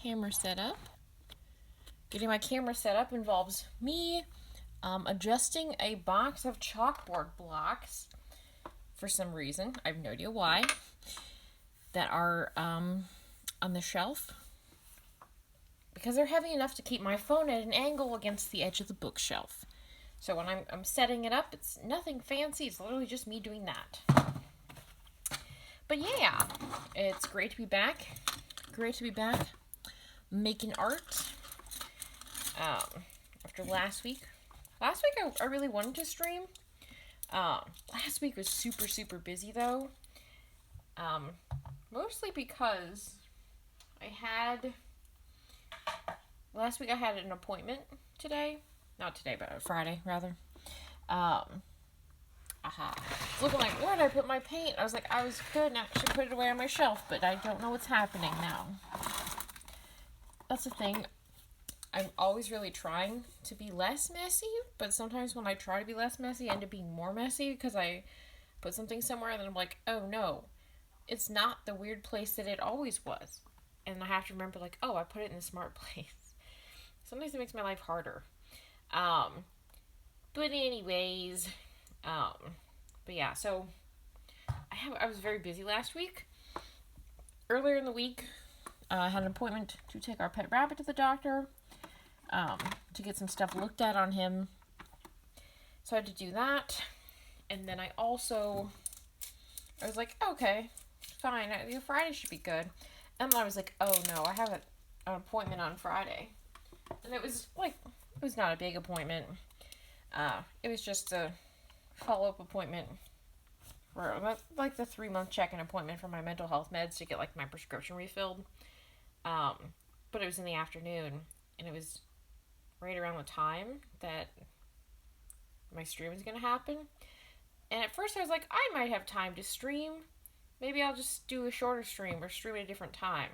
camera set up. Getting my camera set up involves me adjusting a box of chalkboard blocks for some reason. I have no idea why. That are on the shelf. Because they're heavy enough to keep my phone at an angle against the edge of the bookshelf. So when I'm setting it up, it's nothing fancy. It's literally just me doing that. But yeah, it's great to be back. Great to be back making art. After last week. Last week I really wanted to stream. Last week was super busy though. Mostly because last week I had an appointment today. Not today, but Friday, rather. Looking like, where did I put my paint? I was like, I could actually put it away on my shelf, but I don't know what's happening now. That's the thing. I'm always really trying to be less messy, but sometimes when I try to be less messy, I end up being more messy because I put something somewhere and then I'm like, oh no, it's not the weird place that it always was. And I have to remember, like, oh, I put it in a smart place. Sometimes it makes my life harder. But anyways, but yeah, so I was very busy last week. Earlier in the week, I had an appointment to take our pet rabbit to the doctor, to get some stuff looked at on him. So I had to do that. And then I was like, okay, fine, Friday should be good. And then I was like, oh no, I have an appointment on Friday. And it was not a big appointment. It was just a follow-up appointment for like the 3-month check-in appointment for my mental health meds to get like my prescription refilled. But it was in the afternoon, and it was right around the time that my stream was going to happen. And at first I was like, I might have time to stream. Maybe I'll just do a shorter stream or stream at a different time.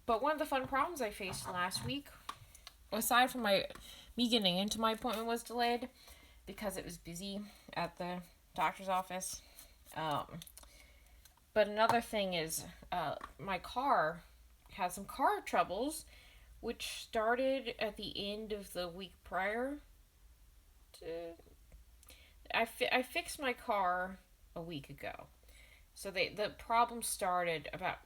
But one of the fun problems I faced last week, aside from me getting into my appointment, was delayed because it was busy at the doctor's office. But another thing is, my car had some car troubles, which started at the end of the week prior. I fixed my car a week ago. So the problem started about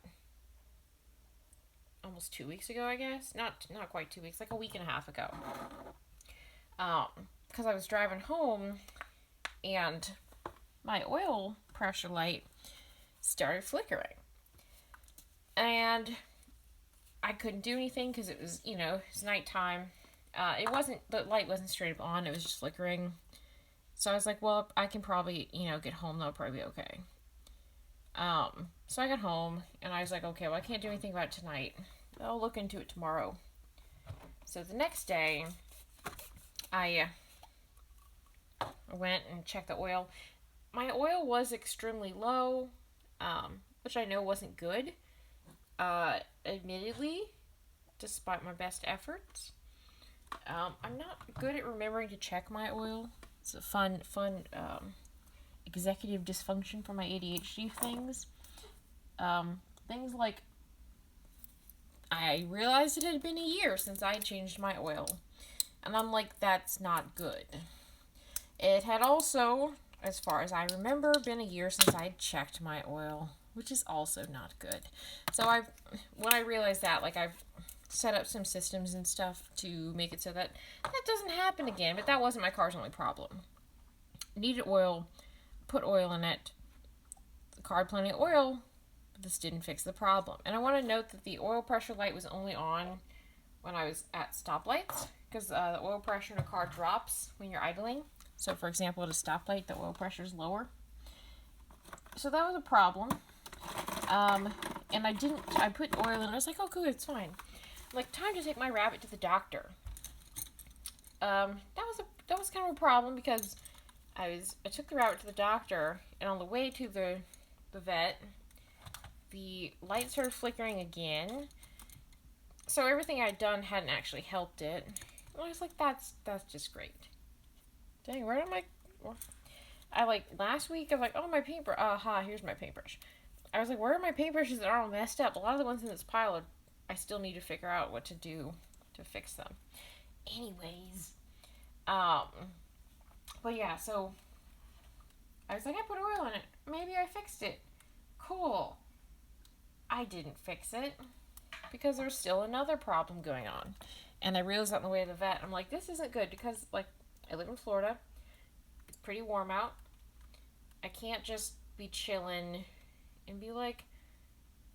almost 2 weeks ago, I guess. Not quite 2 weeks, like a week and a half ago. Because I was driving home, and my oil pressure light started flickering. And I couldn't do anything because it was, it's nighttime. The light wasn't straight up on, it was just flickering. So I was like, well, I can probably, get home, that'll probably be okay. So I got home, and I was like, okay, well, I can't do anything about it tonight. I'll look into it tomorrow. So the next day, I went and checked the oil. My oil was extremely low, which I know wasn't good, admittedly, despite my best efforts. I'm not good at remembering to check my oil. It's a fun executive dysfunction for my ADHD things. Things like, I realized it had been a year since I changed my oil. And I'm like, that's not good. It had also, as far as I remember, been a year since I checked my oil, which is also not good. So when I realized that, I've set up some systems and stuff to make it so that doesn't happen again, but that wasn't my car's only problem. Needed oil, put oil in it, the car had plenty of oil, but this didn't fix the problem. And I want to note that the oil pressure light was only on when I was at stoplights, because the oil pressure in a car drops when you're idling. So for example, at a stoplight, the oil pressure is lower. So that was a problem. And I put oil in, I was like, oh good, it's fine. Like, time to take my rabbit to the doctor. That was kind of a problem because I took the rabbit to the doctor, and on the way to the vet, the light started flickering again. So everything I'd done hadn't actually helped it. And I was like, that's just great. Dang, where did last week I was like, oh, my paintbrush. Here's my paintbrush. I was like, where are my paintbrushes that are all messed up? A lot of the ones in this pile, I still need to figure out what to do to fix them. Anyways, um, but yeah, so I was like, I put oil in it. Maybe I fixed it. Cool. I didn't fix it because there's still another problem going on. And I realized that on the way to the vet. I'm like, this isn't good because, like, I live in Florida. It's pretty warm out. I can't just be chilling and be like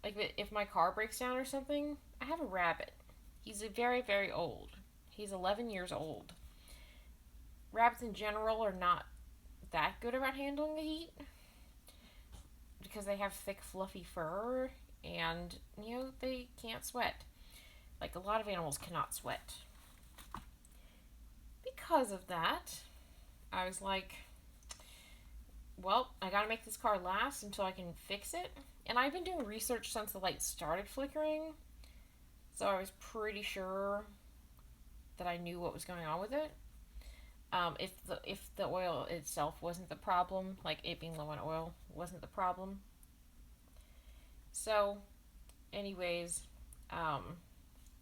if my car breaks down or something, I have a rabbit. He's very, very old. He's 11 years old. Rabbits in general are not that good about handling the heat because they have thick, fluffy fur and, they can't sweat. Like, a lot of animals cannot sweat. Because of that, I was like, well, I gotta make this car last until I can fix it. And I've been doing research since the light started flickering, so I was pretty sure that I knew what was going on with it. If the oil itself wasn't the problem, like it being low on oil wasn't the problem. So, anyways,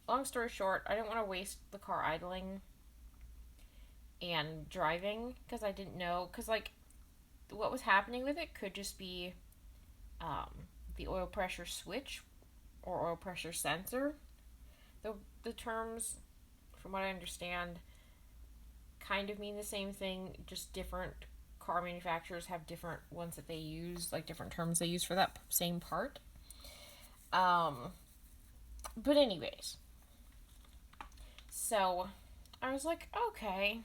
long story short, I didn't want to waste the car idling and driving because I didn't know, because like what was happening with it could just be the oil pressure switch or oil pressure sensor. The terms, from what I understand, kind of mean the same thing, just different car manufacturers have different ones that they use, like different terms they use for that same part. But anyways, so I was like, okay.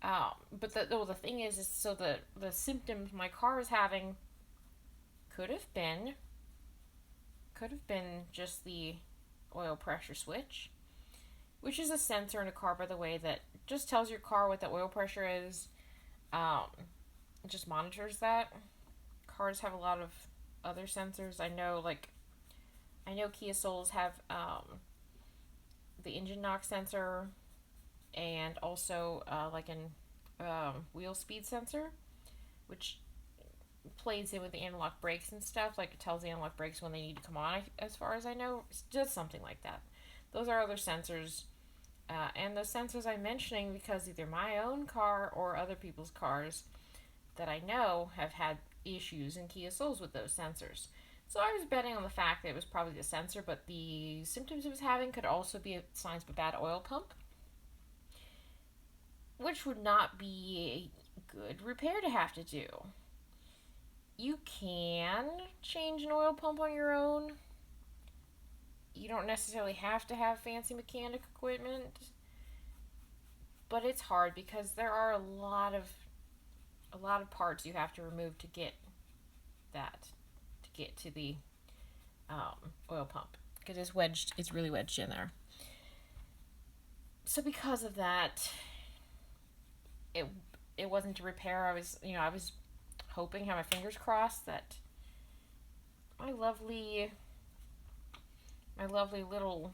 But the thing is so the symptoms my car is having could have been just the oil pressure switch, which is a sensor in a car, by the way, that just tells your car what the oil pressure is. It just monitors that. Cars have a lot of other sensors. I know Kia Souls have the engine knock sensor, and also like an wheel speed sensor, which plays in with the analog brakes and stuff. Like, it tells the analog brakes when they need to come on, as far as I know. It's just something like that. Those are other sensors. And those sensors I'm mentioning because either my own car or other people's cars that I know have had issues in Kia Souls with those sensors. So I was betting on the fact that it was probably the sensor, but the symptoms it was having could also be signs of a bad oil pump, which would not be a good repair to have to do. You can change an oil pump on your own. You don't necessarily have to have fancy mechanic equipment, but it's hard because there are a lot of parts you have to remove to get to the oil pump, because it's really wedged in there. So because of that, it wasn't a repair. I was hoping, had my fingers crossed, that my lovely little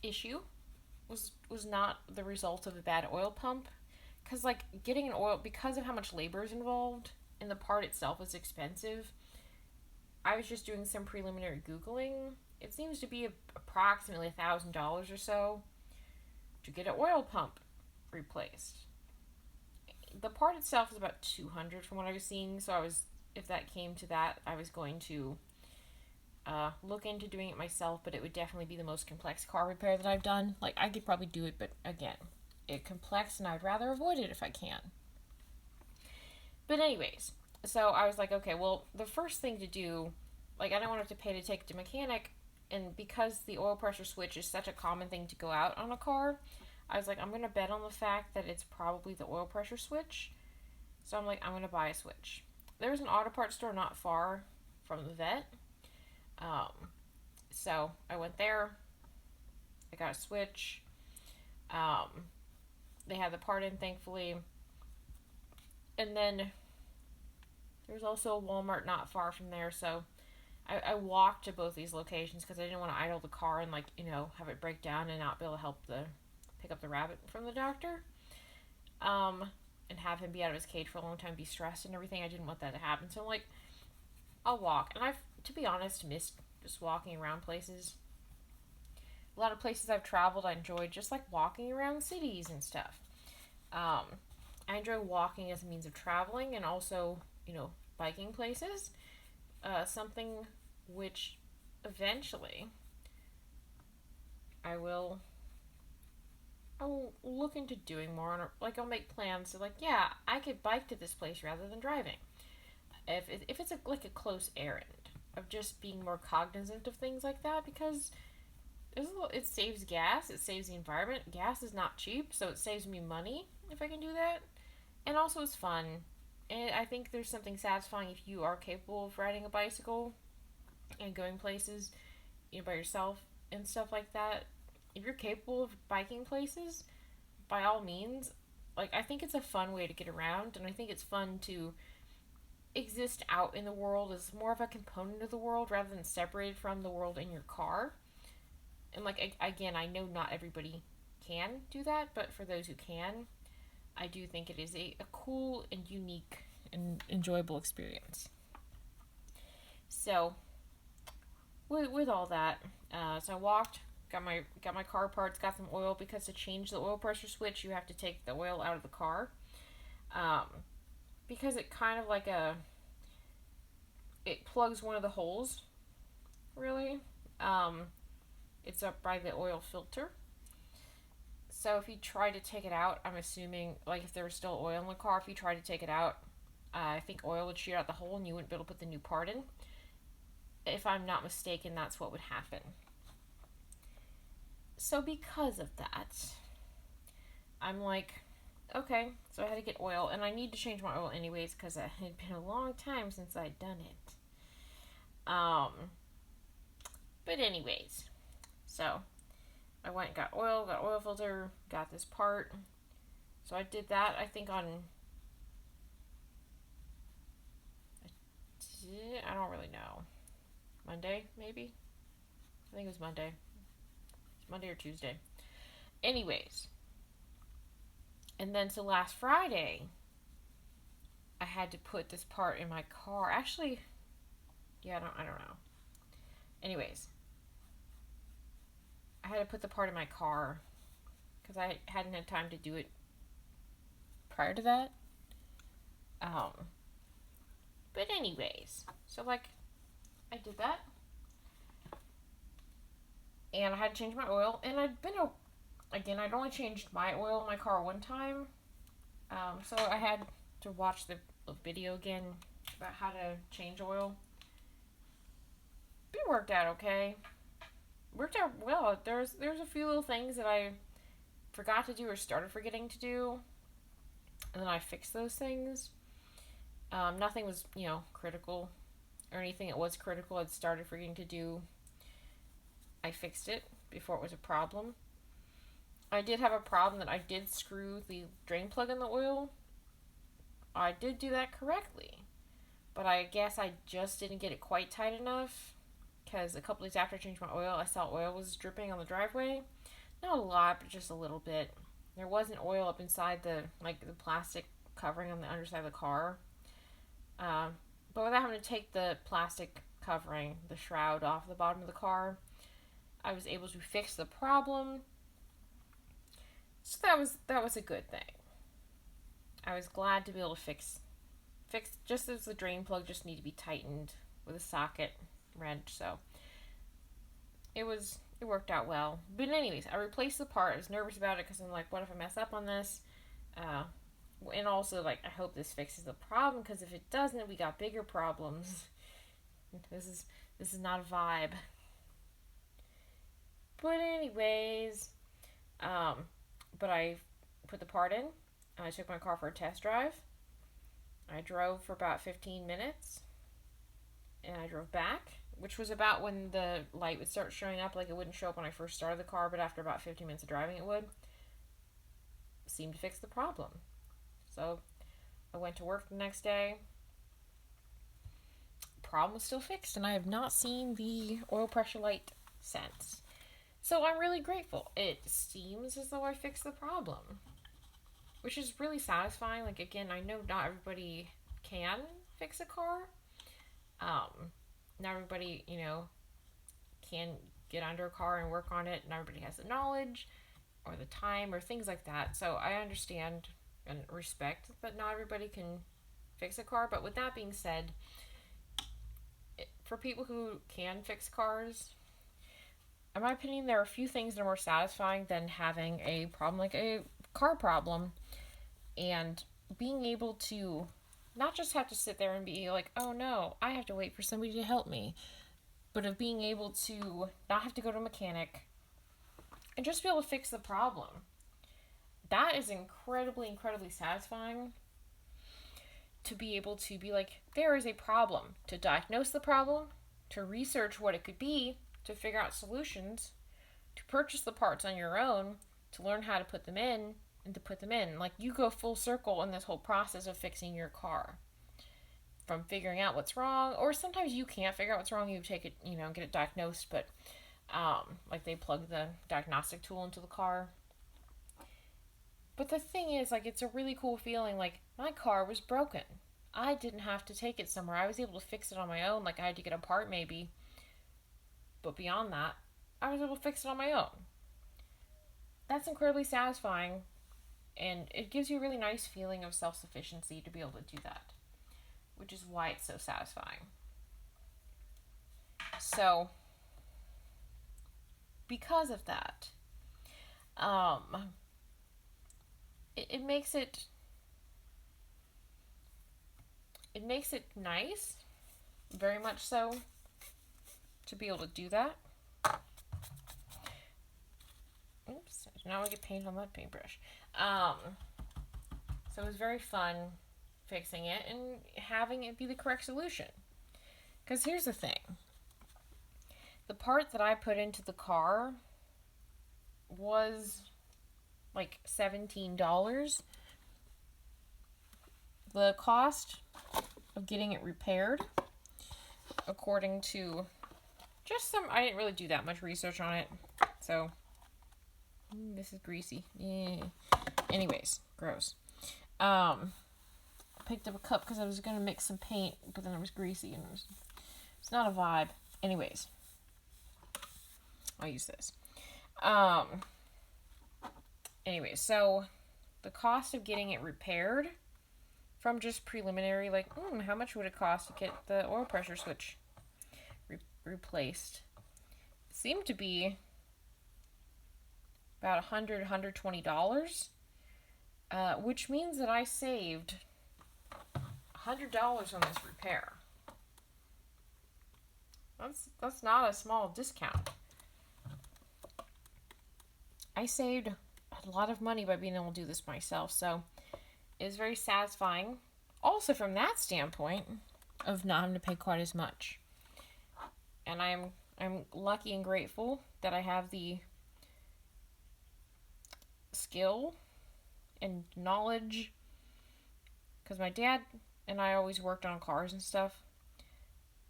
issue was not the result of a bad oil pump, because like getting an oil, because of how much labor is involved and the part itself is expensive. I was just doing some preliminary Googling. It seems to be approximately $1,000 or so to get an oil pump replaced. The part itself is about $200 from what I was seeing, so if that came to that, I was going to look into doing it myself, but it would definitely be the most complex car repair that I've done. Like, I could probably do it, but again, it's complex and I'd rather avoid it if I can. But anyways, so I was like, okay, well, the first thing to do, like, I don't want to have to pay to take it to mechanic, and because the oil pressure switch is such a common thing to go out on a car, I was like, I'm going to bet on the fact that it's probably the oil pressure switch. So I'm like, I'm going to buy a switch. There's an auto parts store not far from the vet. So I went there. I got a switch. They had the part in, thankfully. And then there's also a Walmart not far from there, so I walked to both these locations because I didn't want to idle the car and have it break down and not be able to pick up the rabbit from the doctor. and have him be out of his cage for a long time, be stressed and everything. I didn't want that to happen. So I'm like, I'll walk. And I've, to be honest, missed just walking around places. A lot of places I've traveled, I enjoyed just like walking around cities and stuff. Um, I enjoy walking as a means of traveling and also, biking places. Something which eventually I will I'll look into doing more. Like I'll make plans. So like, yeah, I could bike to this place rather than driving. If it's like a close errand of just being more cognizant of things like that because it saves gas, it saves the environment. Gas is not cheap, so it saves me money if I can do that, and also it's fun. And I think there's something satisfying if you are capable of riding a bicycle and going places, by yourself and stuff like that. If you're capable of biking places, by all means, like I think it's a fun way to get around, and I think it's fun to exist out in the world as more of a component of the world rather than separated from the world in your car. And like again, I know not everybody can do that, but for those who can, I do think it is a cool and unique and enjoyable experience. So with all that, so I walked, got my car parts, got some oil because to change the oil pressure switch, you have to take the oil out of the car, um, because it kind of like it plugs one of the holes, really. Um, it's up by the oil filter. So if you try to take it out, I'm assuming, like if there was still oil in the car, if you tried to take it out, I think oil would shoot out the hole and you wouldn't be able to put the new part in. If I'm not mistaken, that's what would happen. So because of that, I'm like, okay, so I had to get oil, and I need to change my oil anyways because it had been a long time since I'd done it. But anyways, so I went and got oil filter, got this part. So I did that, I think I don't really know. Monday, maybe? I think it was Monday. It's Monday or Tuesday. Anyways. And then so last Friday, I had to put this part in my car. Actually, yeah, I don't know. Anyways, I had to put the part in my car because I hadn't had time to do it prior to that. But anyways, so like I did that, and I had to change my oil, and I'd only changed my oil in my car one time, so I had to watch the video again about how to change oil. It worked out okay. Worked out well. There's a few little things that I forgot to do or started forgetting to do, and then I fixed those things. Nothing was, critical or anything that was critical I'd started forgetting to do. I fixed it before it was a problem. I did have a problem that I did screw the drain plug in the oil. I did do that correctly, but I guess I just didn't get it quite tight enough because a couple days after I changed my oil, I saw oil was dripping on the driveway. Not a lot, but just a little bit. There wasn't oil up inside the plastic covering on the underside of the car. But without having to take the plastic covering, the shroud off the bottom of the car, I was able to fix the problem. So that was a good thing. I was glad to be able to fix just as the drain plug just needed to be tightened with a socket wrench. So it worked out well. But anyways, I replaced the part. I was nervous about it because I'm like, what if I mess up on this? And also, like, I hope this fixes the problem, because if it doesn't, we got bigger problems. This is not a vibe. But anyways, but I put the part in. I took my car for a test drive. I drove for about 15 minutes, and I drove back, which was about when the light would start showing up. Like, it wouldn't show up when I first started the car, but after about 15 minutes of driving, it would. Seemed to fix the problem. So I went to work the next day. Problem was still fixed, and I have not seen the oil pressure light since. So I'm really grateful. It seems as though I fixed the problem. which is really satisfying. Like, again, I know not everybody can fix a car. Not everybody, can get under a car and work on it, and everybody has the knowledge or the time or things like that. So I understand and respect that not everybody can fix a car. But with that being said, for people who can fix cars, in my opinion, there are a few things that are more satisfying than having a problem like a car problem and being able to not just have to sit there and be like, oh no, I have to wait for somebody to help me, but of being able to not have to go to a mechanic and just be able to fix the problem. That is incredibly, incredibly satisfying to be able to be like, there is a problem, to diagnose the problem, to research what it could be, to figure out solutions, to purchase the parts on your own, to learn how to put them in, and to put them in. Like, you go full circle in this whole process of fixing your car. From figuring out what's wrong, or sometimes you can't figure out what's wrong, you take it, get it diagnosed, but like they plug the diagnostic tool into the car. But the thing is, like, it's a really cool feeling. Like, my car was broken. I didn't have to take it somewhere. I was able to fix it on my own. Like, I had to get a part maybe. But beyond that, I was able to fix it on my own. That's incredibly satisfying. And it gives you a really nice feeling of self-sufficiency to be able to do that, which is why it's so satisfying. So, because of that, it makes it nice, very much so, to be able to do that. Oops, now I get paint on that paintbrush. So it was very fun fixing it and having it be the correct solution. Because here's the thing. The part that I put into the car was like $17. The cost of getting it repaired, according to I didn't really do that much research on it. So, this is greasy. Yeah. Anyways, gross. I picked up a cup because I was going to mix some paint, but then it was greasy and it's not a vibe. Anyways, I'll use this. Anyway, so the cost of getting it repaired from just preliminary, like, how much would it cost to get the oil pressure switch replaced? It seemed to be about $120, which means that I saved $100 on this repair. That's not a small discount. I saved a lot of money by being able to do this myself, so it was very satisfying. Also, from that standpoint of not having to pay quite as much, and I'm lucky and grateful that I have the skill and knowledge, because my dad and I always worked on cars and stuff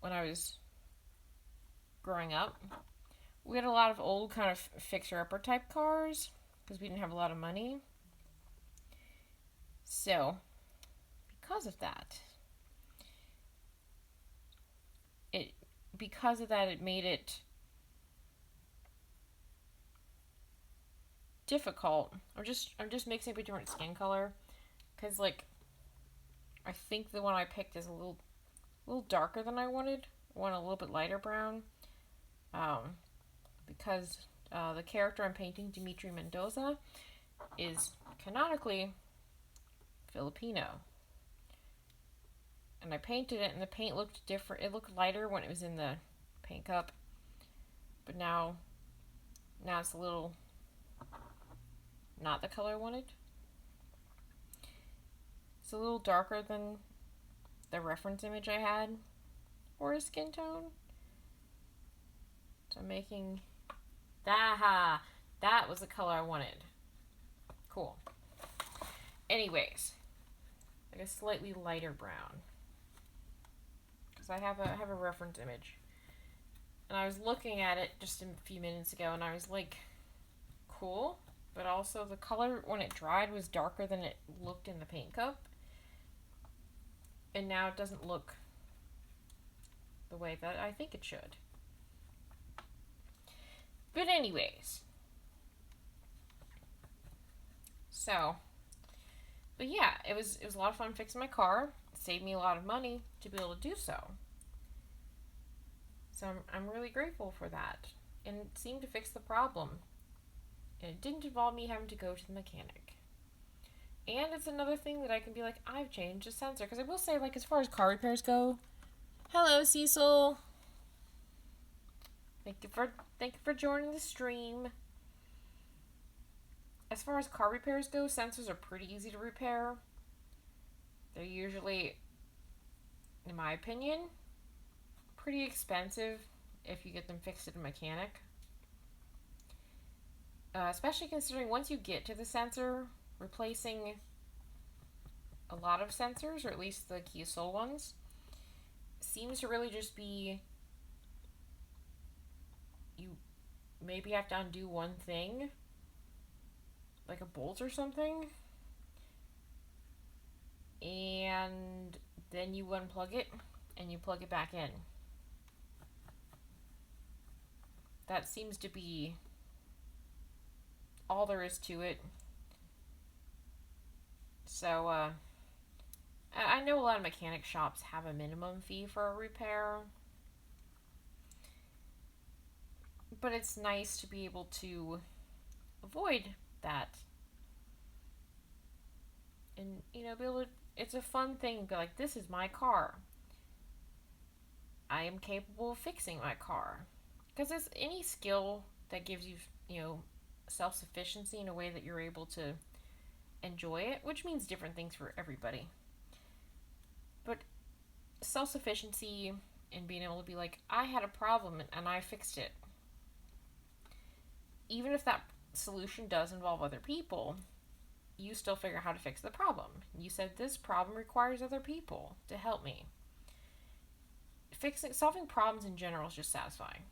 when I was growing up. We had a lot of old kind of fixer-upper type cars because we didn't have a lot of money. So, because of that, it made it difficult. I'm just mixing up a different skin color because, like, I think the one I picked is a little darker than I wanted. I want a little bit lighter brown. Because the character I'm painting, Dimitri Mendoza, is canonically Filipino. And I painted it, and the paint looked different. It looked lighter when it was in the paint cup. But now it's a little not the color I wanted. It's a little darker than the reference image I had for a skin tone. So I'm making... That was the color I wanted. Cool. Anyways, like a slightly lighter brown. Because I have a reference image. And I was looking at it just a few minutes ago, and I was like, cool, but also the color when it dried was darker than it looked in the paint cup. And now it doesn't look the way that I think it should. But anyways. So, but yeah, it was a lot of fun fixing my car. It saved me a lot of money to be able to do so. So I'm really grateful for that. And it seemed to fix the problem. And it didn't involve me having to go to the mechanic. And it's another thing that I can be like, I've changed the sensor. Because I will say, like, as far as car repairs go, hello, Cecil. Thank you for joining the stream. As far as car repairs go, sensors are pretty easy to repair. They're usually, in my opinion, pretty expensive if you get them fixed at a mechanic. Especially considering once you get to the sensor, replacing a lot of sensors, or at least the Kia Soul ones, seems to really just be, you maybe have to undo one thing, like a bolt or something, and then you unplug it and you plug it back in. That seems to be all there is to it. So, I know a lot of mechanic shops have a minimum fee for a repair, but it's nice to be able to avoid that. And, be able to, it's a fun thing to be like, this is my car. I am capable of fixing my car. Because it's any skill that gives you, self-sufficiency in a way that you're able to enjoy it, which means different things for everybody. But self-sufficiency and being able to be like, I had a problem and I fixed it. Even if that solution does involve other people, you still figure out how to fix the problem. You said this problem requires other people to help me. Solving problems in general is just satisfying.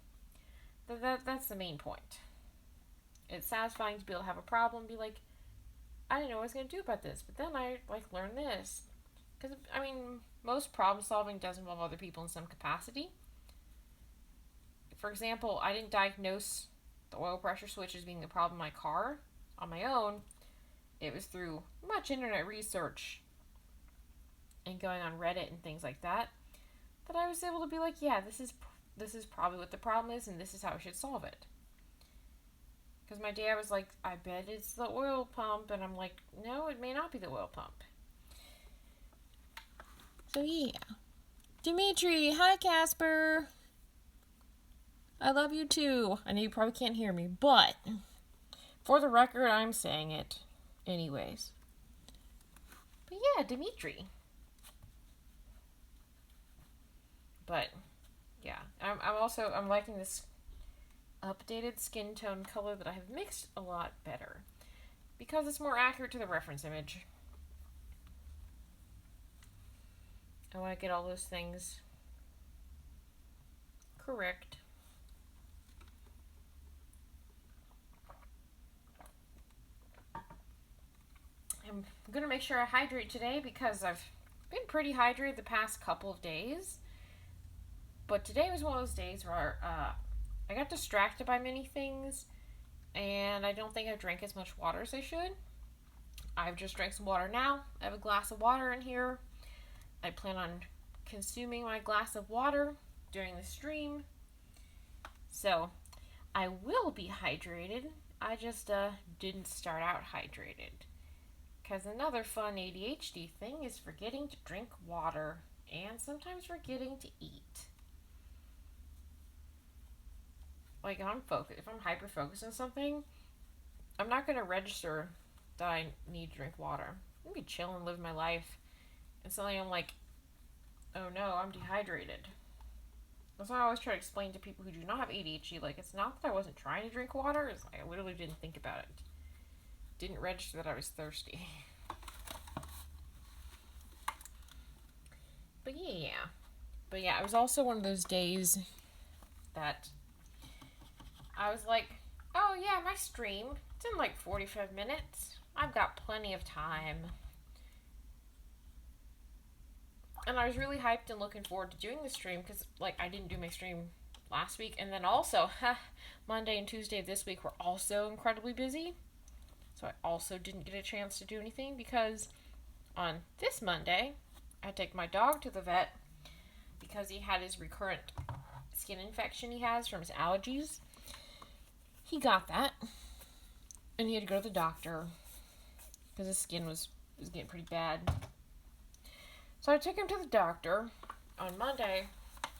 That's the main point. It's satisfying to be able to have a problem and be like, I didn't know what I was going to do about this, but then I learned this. Because, most problem solving does involve other people in some capacity. For example, I didn't diagnose the oil pressure switch as being the problem in my car on my own. It was through much internet research and going on Reddit and things like that I was able to be like, yeah, this is probably what the problem is, and this is how I should solve it. Because my dad was like, I bet it's the oil pump, and I'm like, no, it may not be the oil pump. So yeah. Dimitri, hi Casper. I love you too. I know you probably can't hear me, but for the record, I'm saying it anyways. But yeah, Dimitri. But yeah, I'm liking this updated skin tone color that I have mixed a lot better because it's more accurate to the reference image. I want to get all those things correct. I'm going to make sure I hydrate today because I've been pretty hydrated the past couple of days. But today was one of those days where I got distracted by many things, and I don't think I drank as much water as I should. I've just drank some water now. I have a glass of water in here. I plan on consuming my glass of water during the stream. So, I will be hydrated. I just didn't start out hydrated. Because another fun ADHD thing is forgetting to drink water and sometimes forgetting to eat. Like, if I'm hyper-focused on something, I'm not going to register that I need to drink water. I'm going to be chilling, live my life. And suddenly I'm like, oh no, I'm dehydrated. That's why I always try to explain to people who do not have ADHD, like, it's not that I wasn't trying to drink water, it's like I literally didn't think about it. Didn't register that I was thirsty. But yeah, it was also one of those days that I was like, Oh, yeah, my stream. It's in like 45 minutes. I've got plenty of time. And I was really hyped and looking forward to doing the stream because, like, I didn't do my stream last week. And then also, Monday and Tuesday of this week were also incredibly busy. So I also didn't get a chance to do anything because on this Monday, I take my dog to the vet because he had his recurrent skin infection he has from his allergies. He got that, and he had to go to the doctor because his skin was getting pretty bad. So I took him to the doctor on Monday,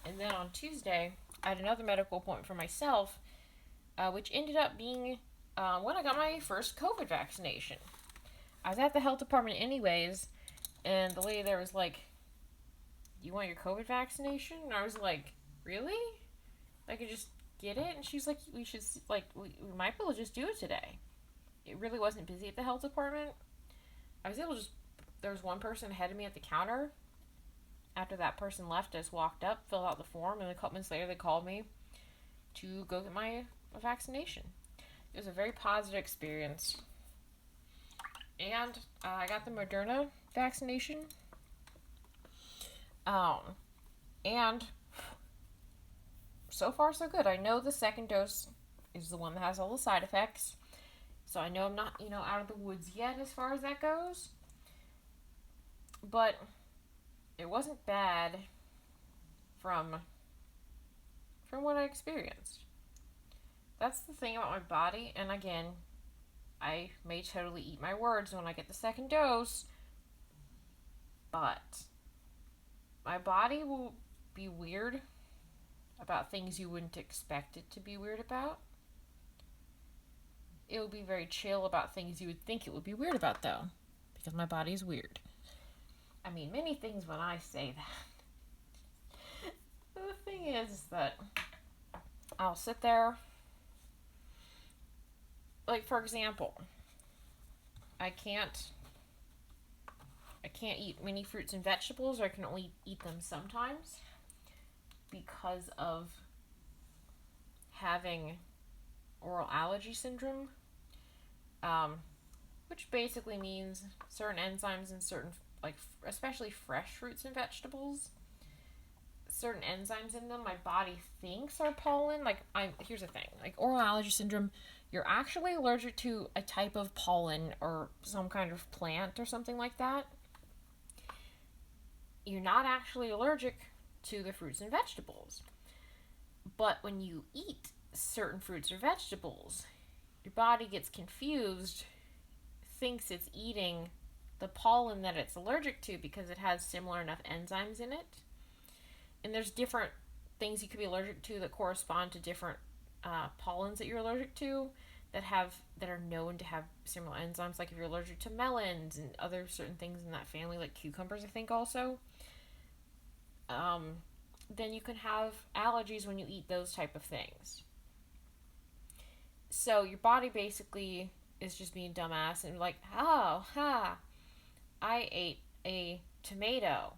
and then on Tuesday, I had another medical appointment for myself, which ended up being when I got my first COVID vaccination. I was at the health department anyways, and the lady there was like, "You want your COVID vaccination?" And I was like, "Really? I could just get it?" And she's like, "We should, like, we might be able to just do it today." It really wasn't busy at the health department. I was able to just, there was one person ahead of me at the counter. After that person left, I just walked up, filled out the form, and a couple minutes later they called me to go get my vaccination. It was a very positive experience. And I got the Moderna vaccination. And so far so good. I know the second dose is the one that has all the side effects. So I know I'm not, out of the woods yet as far as that goes. But it wasn't bad from what I experienced. That's the thing about my body, and again, I may totally eat my words when I get the second dose, but my body will be weird about things you wouldn't expect it to be weird about. It will be very chill about things you would think it would be weird about, though, because my body is weird. I mean, many things when I say that. The thing is that I'll sit there, like, for example, I can't eat many fruits and vegetables, or I can only eat them sometimes because of having oral allergy syndrome, which basically means certain enzymes in certain, like, especially fresh fruits and vegetables, certain enzymes in them my body thinks are pollen. Like, here's the thing, like, oral allergy syndrome, you're actually allergic to a type of pollen or some kind of plant or something like that. You're not actually allergic to the fruits and vegetables. But when you eat certain fruits or vegetables, your body gets confused, thinks it's eating the pollen that it's allergic to because it has similar enough enzymes in it. And there's different things you could be allergic to that correspond to different pollens that you're allergic to that are known to have similar enzymes. Like if you're allergic to melons and other certain things in that family, like cucumbers, I think also. Then you can have allergies when you eat those type of things. So your body basically is just being dumbass and like, oh, I ate a tomato.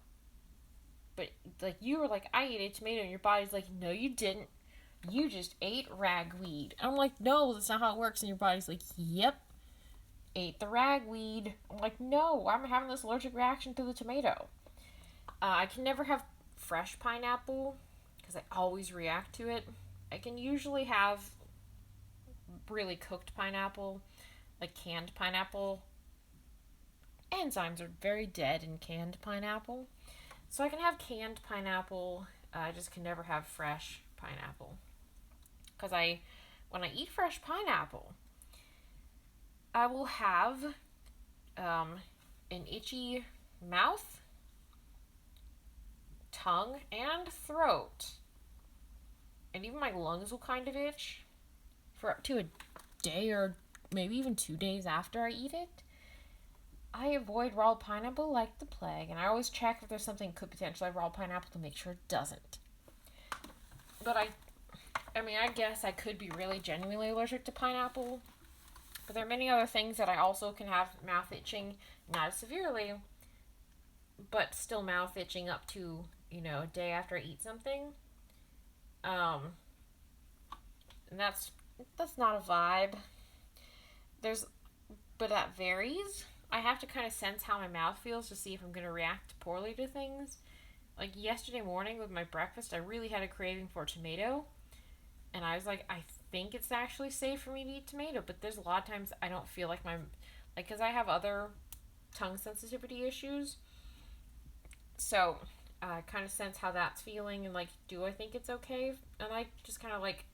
But like you were like, I ate a tomato, and your body's like, no, you didn't. You just ate ragweed. I'm like, no, that's not how it works. And your body's like, yep, ate the ragweed. I'm like, no, I'm having this allergic reaction to the tomato. I can never have fresh pineapple because I always react to it. I can usually have really cooked pineapple, like canned pineapple. Enzymes are very dead in canned pineapple. So I can have canned pineapple. I just can never have fresh pineapple. Because when I eat fresh pineapple, I will have an itchy mouth, tongue, and throat. And even my lungs will kind of itch for up to a day or maybe even 2 days after I eat it. I avoid raw pineapple like the plague, and I always check if there's something could potentially have raw pineapple to make sure it doesn't. But I guess I could be really genuinely allergic to pineapple. But there are many other things that I also can have mouth itching, not as severely, but still mouth itching up to, a day after I eat something. And that's that's not a vibe. There's, but that varies. I have to kind of sense how my mouth feels to see if I'm going to react poorly to things. Like yesterday morning with my breakfast, I really had a craving for tomato. And I was like, I think it's actually safe for me to eat tomato, but there's a lot of times I don't feel like because I have other tongue sensitivity issues. So I kind of sense how that's feeling and like, do I think it's okay? And I just kind of like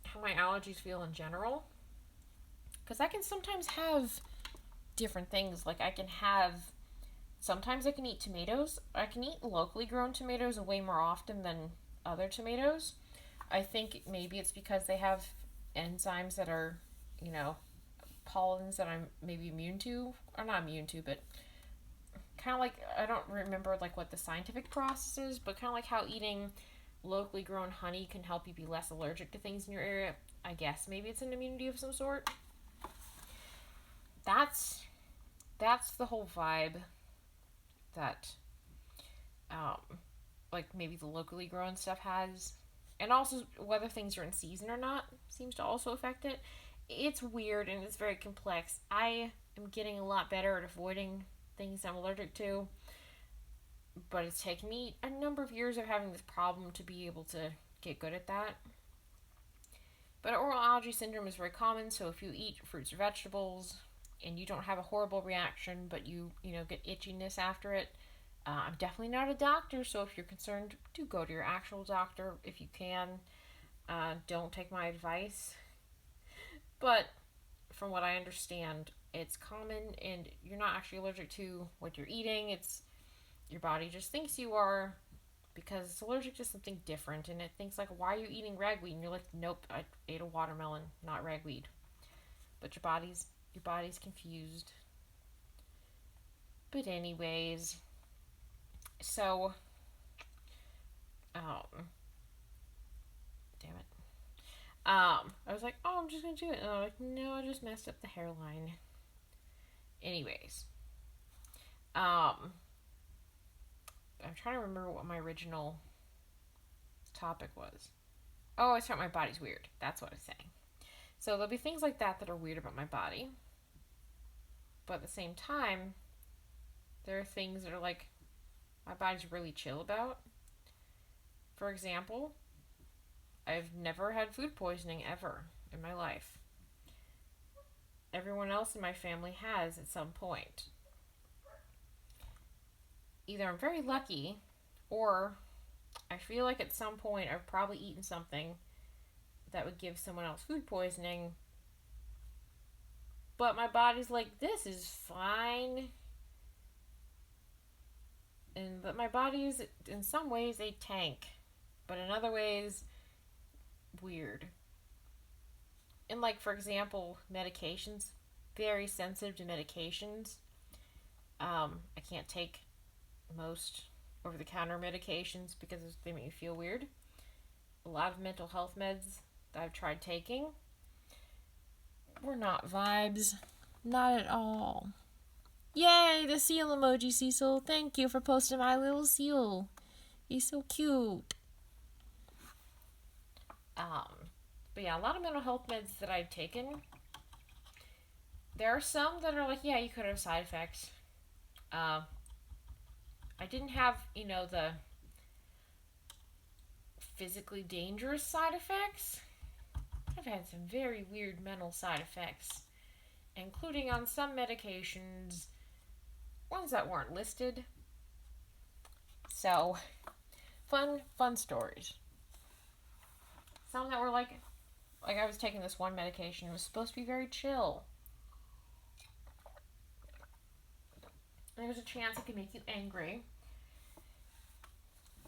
how my allergies feel in general. Because I can sometimes have different things. Like sometimes I can eat tomatoes. I can eat locally grown tomatoes way more often than other tomatoes. I think maybe it's because they have enzymes that are, you know, pollens that I'm maybe immune to, or not immune to, but kind of like, I don't remember like what the scientific process is, but kind of like how eating locally grown honey can help you be less allergic to things in your area. I guess maybe it's an immunity of some sort. That's the whole vibe that like maybe the locally grown stuff has, and also whether things are in season or not seems to also affect it. It's weird and it's very complex. I am getting a lot better at avoiding things I'm allergic to, but it's taken me a number of years of having this problem to be able to get good at that. But oral allergy syndrome is very common, so if you eat fruits or vegetables and you don't have a horrible reaction, but you get itchiness after it, I'm definitely not a doctor, so if you're concerned, do go to your actual doctor if you can. Don't take my advice. But from what I understand, it's common and you're not actually allergic to what you're eating. It's your body just thinks you are because it's allergic to something different, and it thinks like, why are you eating ragweed? And you're like, nope, I ate a watermelon, not ragweed. But your body's confused. But anyways, so damn it. I was like, oh, I'm just gonna do it, and I'm like, no, I just messed up the hairline. Anyways, I'm trying to remember what my original topic was. Oh, I thought my body's weird. That's what I was saying. So there'll be things like that are weird about my body, but at the same time, there are things that are like my body's really chill about. For example, I've never had food poisoning ever in my life. Everyone else in my family has at some point. Either I'm very lucky, or I feel like at some point I've probably eaten something that would give someone else food poisoning, but my body's like, this is fine. And that my body is, in some ways, a tank, but in other ways, weird. And like, for example, medications, very sensitive to medications. I can't take most over-the-counter medications because they make me feel weird. A lot of mental health meds that I've tried taking were not vibes. Not at all. Yay, the seal emoji, Cecil. Thank you for posting my little seal. He's so cute. But yeah, a lot of mental health meds that I've taken. There are some that are like, yeah, you could have side effects. I didn't have, the physically dangerous side effects. I've had some very weird mental side effects, including on some medications, ones that weren't listed. So, fun stories. Some that were like I was taking this one medication, it was supposed to be very chill. There was a chance it could make you angry.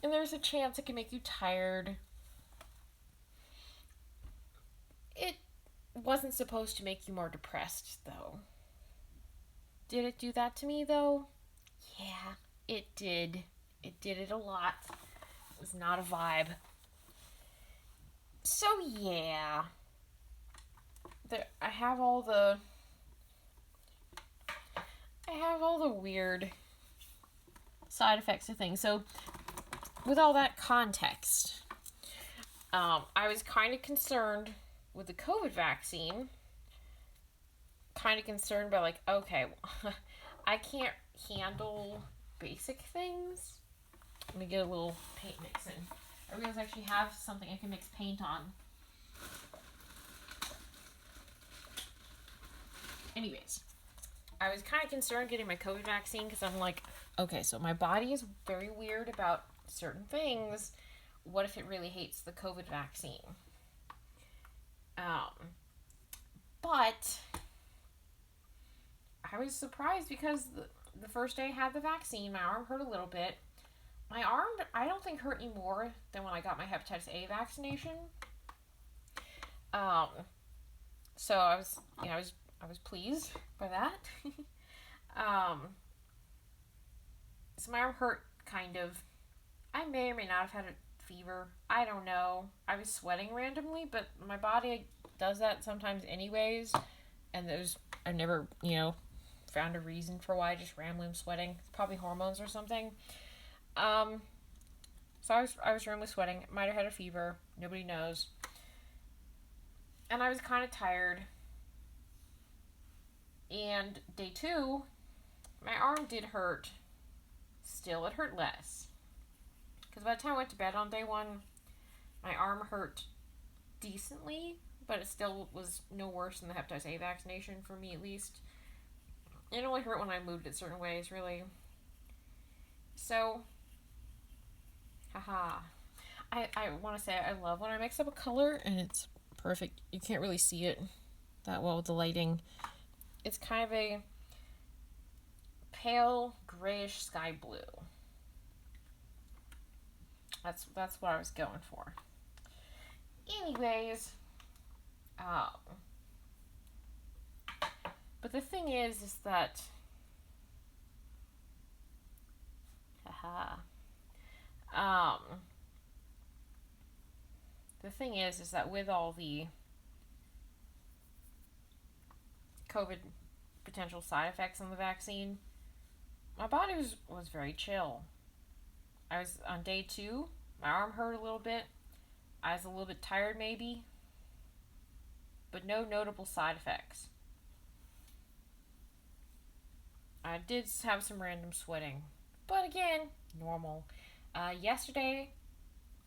And there's a chance it can make you tired. It wasn't supposed to make you more depressed, though. Did it do that to me, though? Yeah, it did. It did it a lot. It was not a vibe. So, yeah. I have all the weird side effects of things. So, with all that context, I was kind of concerned with the COVID vaccine. Kind of concerned by, like, okay, I can't handle basic things. Let me get a little paint mix in. I realize I actually have something I can mix paint on. Anyways, I was kind of concerned getting my COVID vaccine because I'm like, okay, so my body is very weird about certain things. What if it really hates the COVID vaccine? But I was surprised because the first day I had the vaccine, my arm hurt a little bit. My arm, I don't think, hurt any more than when I got my hepatitis A vaccination. So I was pleased by that. So my arm hurt kind of. I may or may not have had a fever. I don't know. I was sweating randomly, but my body does that sometimes anyways. And I never, found a reason for why I just randomly am sweating. It's probably hormones or something. So I was randomly sweating. Might have had a fever. Nobody knows. And I was kind of tired. And day 2, my arm did hurt. Still, it hurt less. Because by the time I went to bed on day 1, my arm hurt decently, but it still was no worse than the hepatitis A vaccination, for me at least. It only hurt when I moved it certain ways, really. So, haha. I want to say I love when I mix up a color and it's perfect. You can't really see it that well with the lighting. It's kind of a pale grayish sky blue. That's what I was going for. Anyways, but the thing is that, the thing is that with all the COVID potential side effects on the vaccine, my body was very chill. I was on day 2, my arm hurt a little bit. I was a little bit tired maybe, but no notable side effects. I did have some random sweating, but again, normal. Yesterday,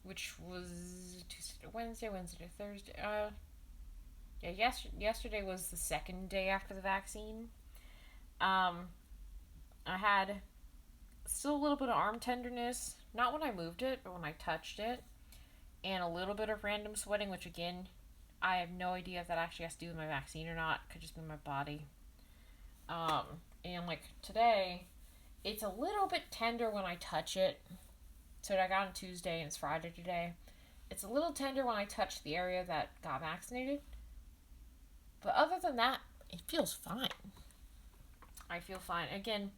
which was Wednesday, Thursday. Yesterday was the second day after the vaccine. I had still a little bit of arm tenderness, not when I moved it, but when I touched it, and a little bit of random sweating, which again, I have no idea if that actually has to do with my vaccine or not. Could just be my body. And like today, it's a little bit tender when I touch it. So I got on Tuesday and it's Friday today. It's a little tender when I touch the area that got vaccinated. But other than that, it feels fine. I feel fine. Again,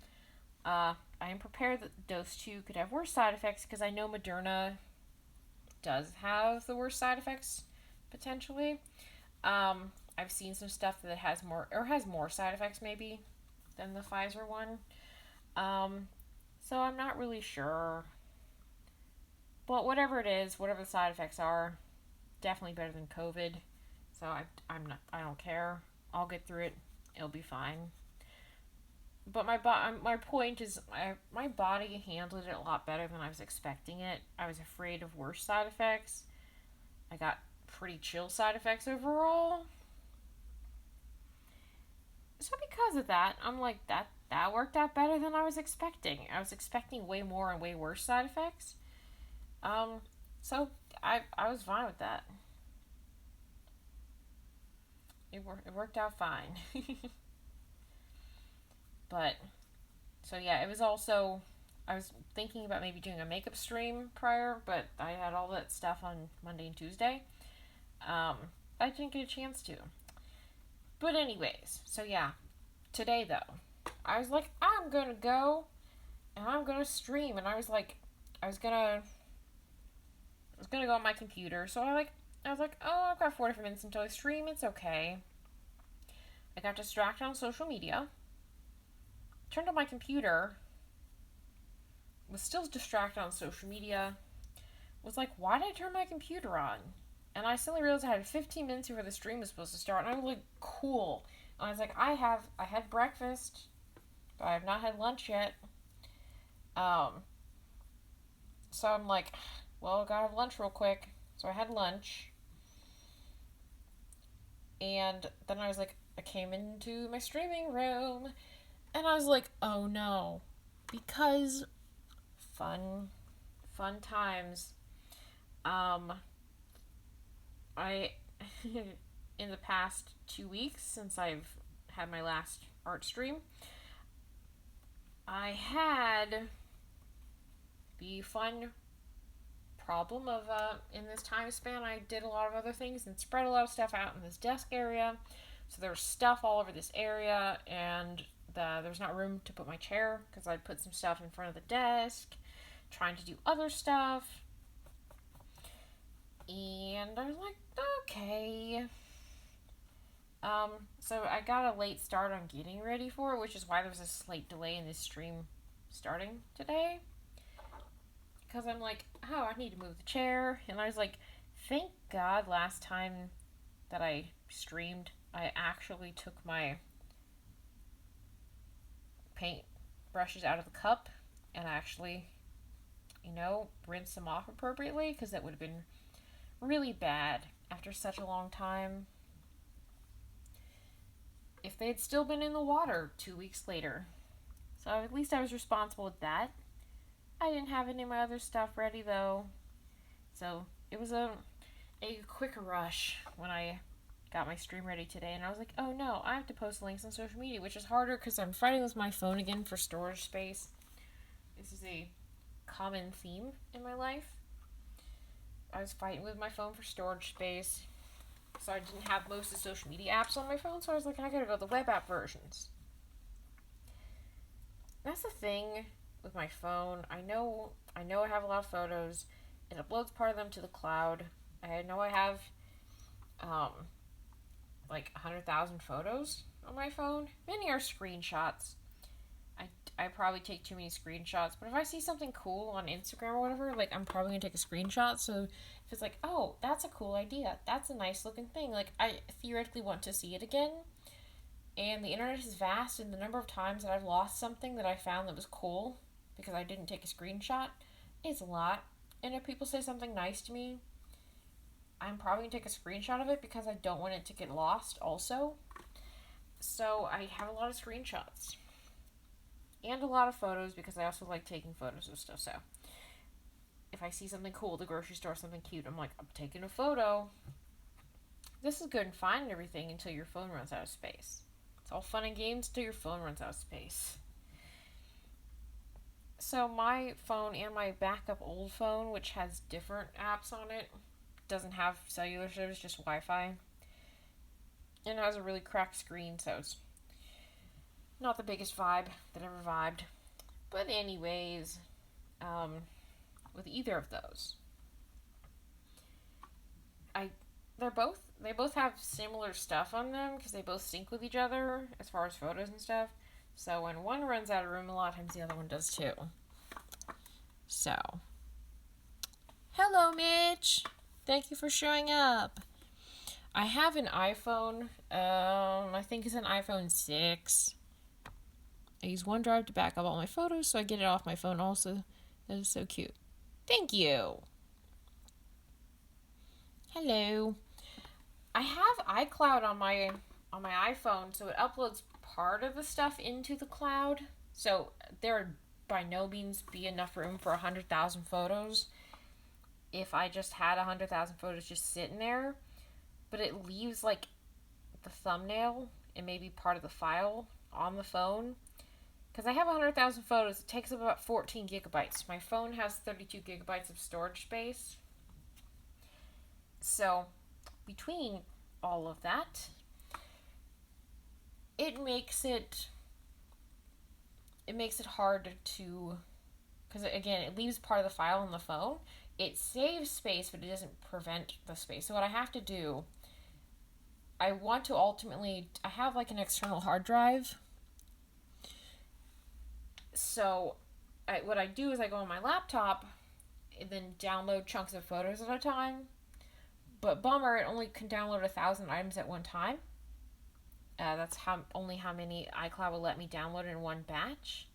I am prepared that dose 2 could have worse side effects because I know Moderna does have the worst side effects, potentially. I've seen some stuff that has more side effects maybe than the Pfizer one. So I'm not really sure. But whatever it is, whatever the side effects are, definitely better than COVID. So I don't care. I'll get through it. It'll be fine. But my point is, my body handled it a lot better than I was expecting it. I was afraid of worse side effects. I got pretty chill side effects overall. So because of that, I'm like, that worked out better than I was expecting. I was expecting way more and way worse side effects. So I was fine with that. It worked out fine. But, so yeah, it was also, I was thinking about maybe doing a makeup stream prior, but I had all that stuff on Monday and Tuesday. I didn't get a chance to. But anyways, so yeah, today though, I was like, I'm gonna go, and I'm gonna stream, and I was gonna go on my computer, so I was like, oh, I've got 45 minutes until I stream, it's okay. I got distracted on social media, turned on my computer, was still distracted on social media, was like, why did I turn my computer on? And I suddenly realized I had 15 minutes before the stream was supposed to start, and I was like, cool. And I was like, I had breakfast, but I have not had lunch yet. Um, so I'm like, well, I gotta have lunch real quick. So I had lunch, and then I was like, I came into my streaming room, and I was like, oh no, because fun times. Um, I in the past 2 weeks since I've had my last art stream, I had the fun problem of in this time span I did a lot of other things and spread a lot of stuff out in this desk area. So there was stuff all over this area, and there's not room to put my chair because I'd put some stuff in front of the desk, trying to do other stuff. And I was like, okay. So I got a late start on getting ready for it, which is why there was a slight delay in this stream starting today. Because I'm like, oh, I need to move the chair. And I was like, thank God last time that I streamed, I actually took my paint brushes out of the cup and actually, rinse them off appropriately, because that would have been really bad after such a long time if they had still been in the water 2 weeks later. So at least I was responsible with that. I didn't have any of my other stuff ready though. So it was a quick rush when I got my stream ready today, and I was like, oh no, I have to post links on social media, which is harder because I'm fighting with my phone again for storage space. This is a common theme in my life. I was fighting with my phone for storage space, so I didn't have most of the social media apps on my phone, so I was like, I gotta go the web app versions. That's the thing with my phone. I know I have a lot of photos. It uploads part of them to the cloud. I know I have like 100,000 photos on my phone. Many are screenshots. I probably take too many screenshots, but if I see something cool on Instagram or whatever, like, I'm probably gonna take a screenshot. So if it's like, oh, that's a cool idea, that's a nice looking thing, like, I theoretically want to see it again. And the internet is vast, and the number of times that I've lost something that I found that was cool because I didn't take a screenshot is a lot. And if people say something nice to me, I'm probably gonna take a screenshot of it because I don't want it to get lost also. So I have a lot of screenshots. And a lot of photos because I also like taking photos of stuff. So if I see something cool at the grocery store, something cute, I'm like, I'm taking a photo. This is good and fine and everything until your phone runs out of space. It's all fun and games until your phone runs out of space. So my phone and my backup old phone, which has different apps on it, doesn't have cellular service, just Wi-Fi. And it has a really cracked screen, so it's not the biggest vibe that ever vibed. But anyways, with either of those, they both have similar stuff on them because they both sync with each other as far as photos and stuff. So when one runs out of room, a lot of times the other one does too. So, hello Mitch, thank you for showing up. I have an iPhone. I think it's an iPhone 6. I use OneDrive to back up all my photos, so I get it off my phone also. That is so cute. Thank you. Hello. I have iCloud on my iPhone, so it uploads part of the stuff into the cloud. So there would by no means be enough room for 100,000 photos if I just had 100,000 photos just sitting there. But it leaves like the thumbnail and maybe part of the file on the phone. Because I have 100,000 photos, it takes up about 14 gigabytes. My phone has 32 gigabytes of storage space. So, between all of that, it makes it hard to, because again, it leaves part of the file on the phone. It saves space, but it doesn't prevent the space. So what I have to do, I have like an external hard drive. So what I do is I go on my laptop and then download chunks of photos at a time. But bummer, it only can download 1,000 items at one time. That's only how many iCloud will let me download in one batch.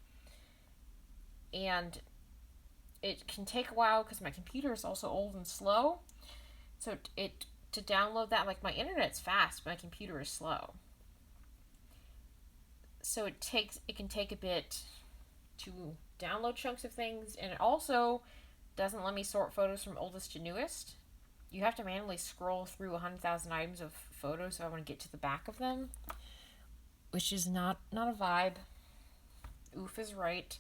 And it can take a while because my computer is also old and slow. So to download that, like my internet's fast, my computer is slow. So it can take a bit to download chunks of things, and it also doesn't let me sort photos from oldest to newest. You have to manually scroll through 100,000 items of photos if I want to get to the back of them, which is not a vibe. Oof is right.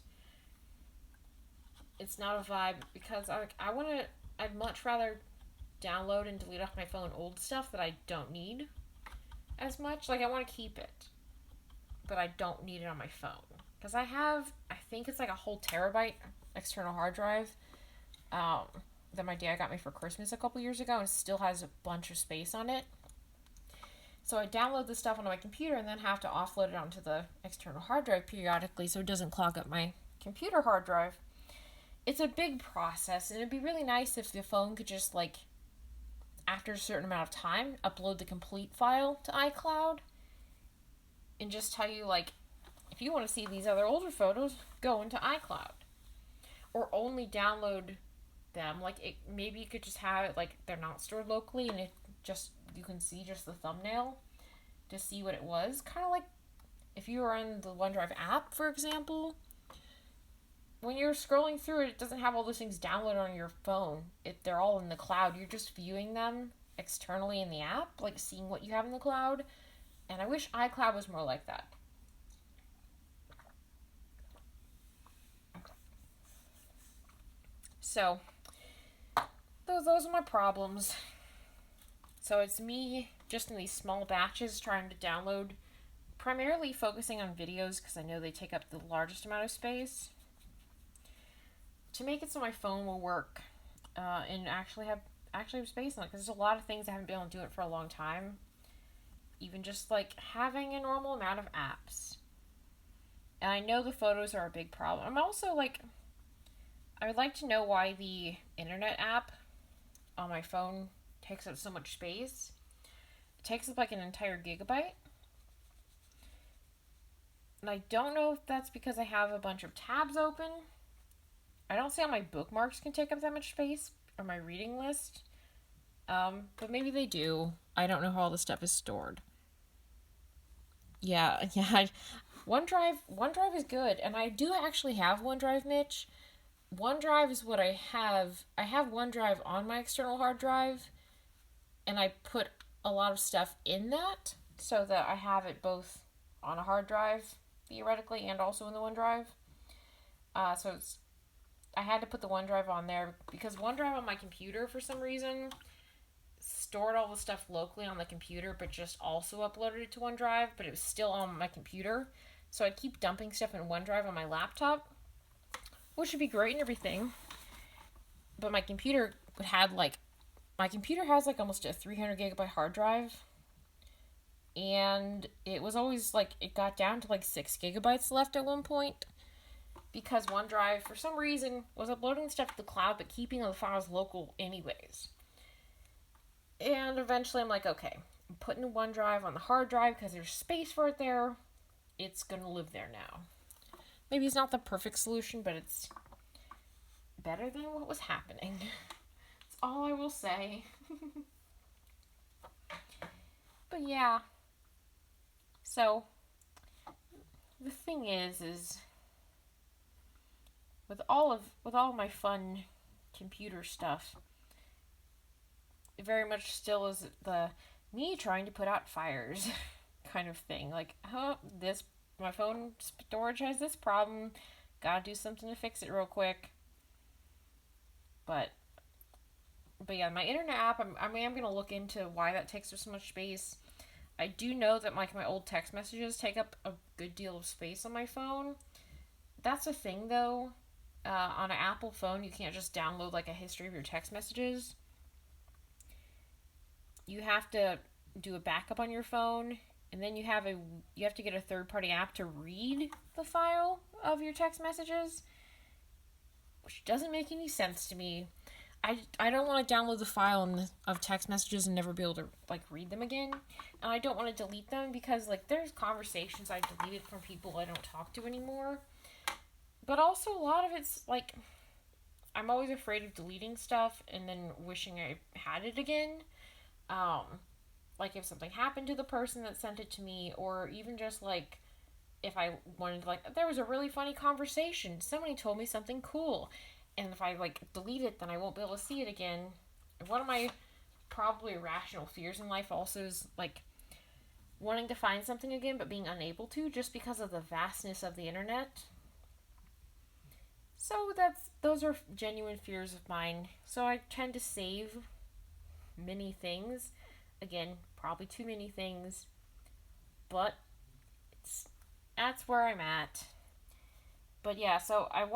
It's not a vibe because I'd much rather download and delete off my phone old stuff that I don't need as much. Like, I want to keep it, but I don't need it on my phone. Because I think it's like a whole terabyte external hard drive that my dad got me for Christmas a couple years ago, and it still has a bunch of space on it. So I download the stuff onto my computer and then have to offload it onto the external hard drive periodically so it doesn't clog up my computer hard drive. It's a big process, and it'd be really nice if the phone could just, like, after a certain amount of time, upload the complete file to iCloud and just tell you, like, if you want to see these other older photos, go into iCloud. Or only download them. Like, maybe you could just have it, like, they're not stored locally, and you can see just the thumbnail to see what it was. Kind of like if you were in the OneDrive app, for example. When you're scrolling through it, it doesn't have all those things downloaded on your phone. They're all in the cloud. You're just viewing them externally in the app, like seeing what you have in the cloud. And I wish iCloud was more like that. So, those are my problems. So it's me just in these small batches trying to download, primarily focusing on videos because I know they take up the largest amount of space, to make it so my phone will work and actually have space on it, because there's a lot of things I haven't been able to do it for a long time. Even just like having a normal amount of apps. And I know the photos are a big problem. I'm also like, I would like to know why the internet app on my phone takes up so much space. It takes up like an entire gigabyte. And I don't know if that's because I have a bunch of tabs open. I don't see how my bookmarks can take up that much space, or my reading list. But maybe they do. I don't know how all this stuff is stored. Yeah. OneDrive is good, and I do actually have OneDrive, Mitch. OneDrive is what I have. I have OneDrive on my external hard drive, and I put a lot of stuff in that so that I have it both on a hard drive, theoretically, and also in the OneDrive. I had to put the OneDrive on there because OneDrive on my computer, for some reason, stored all the stuff locally on the computer, but just also uploaded it to OneDrive, but it was still on my computer. So I keep dumping stuff in OneDrive on my laptop, which would be great and everything. But my computer has almost a 300 gigabyte hard drive. And it was always like, it got down to like 6 gigabytes left at one point, because OneDrive, for some reason, was uploading stuff to the cloud, but keeping the files local anyways. And eventually I'm like, okay, I'm putting OneDrive on the hard drive because there's space for it there. It's going to live there now. Maybe it's not the perfect solution, but it's better than what was happening. That's all I will say. But yeah. So, the thing is with all my fun computer stuff, it very much still is the me trying to put out fires kind of thing. Like, my phone storage has this problem. Gotta do something to fix it real quick. But yeah, my internet app, I'm gonna look into why that takes up so much space. I do know that my old text messages take up a good deal of space on my phone. That's a thing, though. On an Apple phone, you can't just download like a history of your text messages. You have to do a backup on your phone, and then you have to get a third-party app to read the file of your text messages, which doesn't make any sense to me. I don't want to download the file of text messages and never be able to like read them again, and I don't want to delete them because like there's conversations I deleted from people I don't talk to anymore, but also a lot of it's like I'm always afraid of deleting stuff and then wishing I had it again. Um, like if something happened to the person that sent it to me, or even just like if I wanted to, like, there was a really funny conversation. Somebody told me something cool. And if I, like, delete it, then I won't be able to see it again. One of my probably irrational fears in life also is, like, wanting to find something again but being unable to just because of the vastness of the internet. So those are genuine fears of mine. So I tend to save many things. Again, probably too many things. But that's where I'm at. But yeah, so I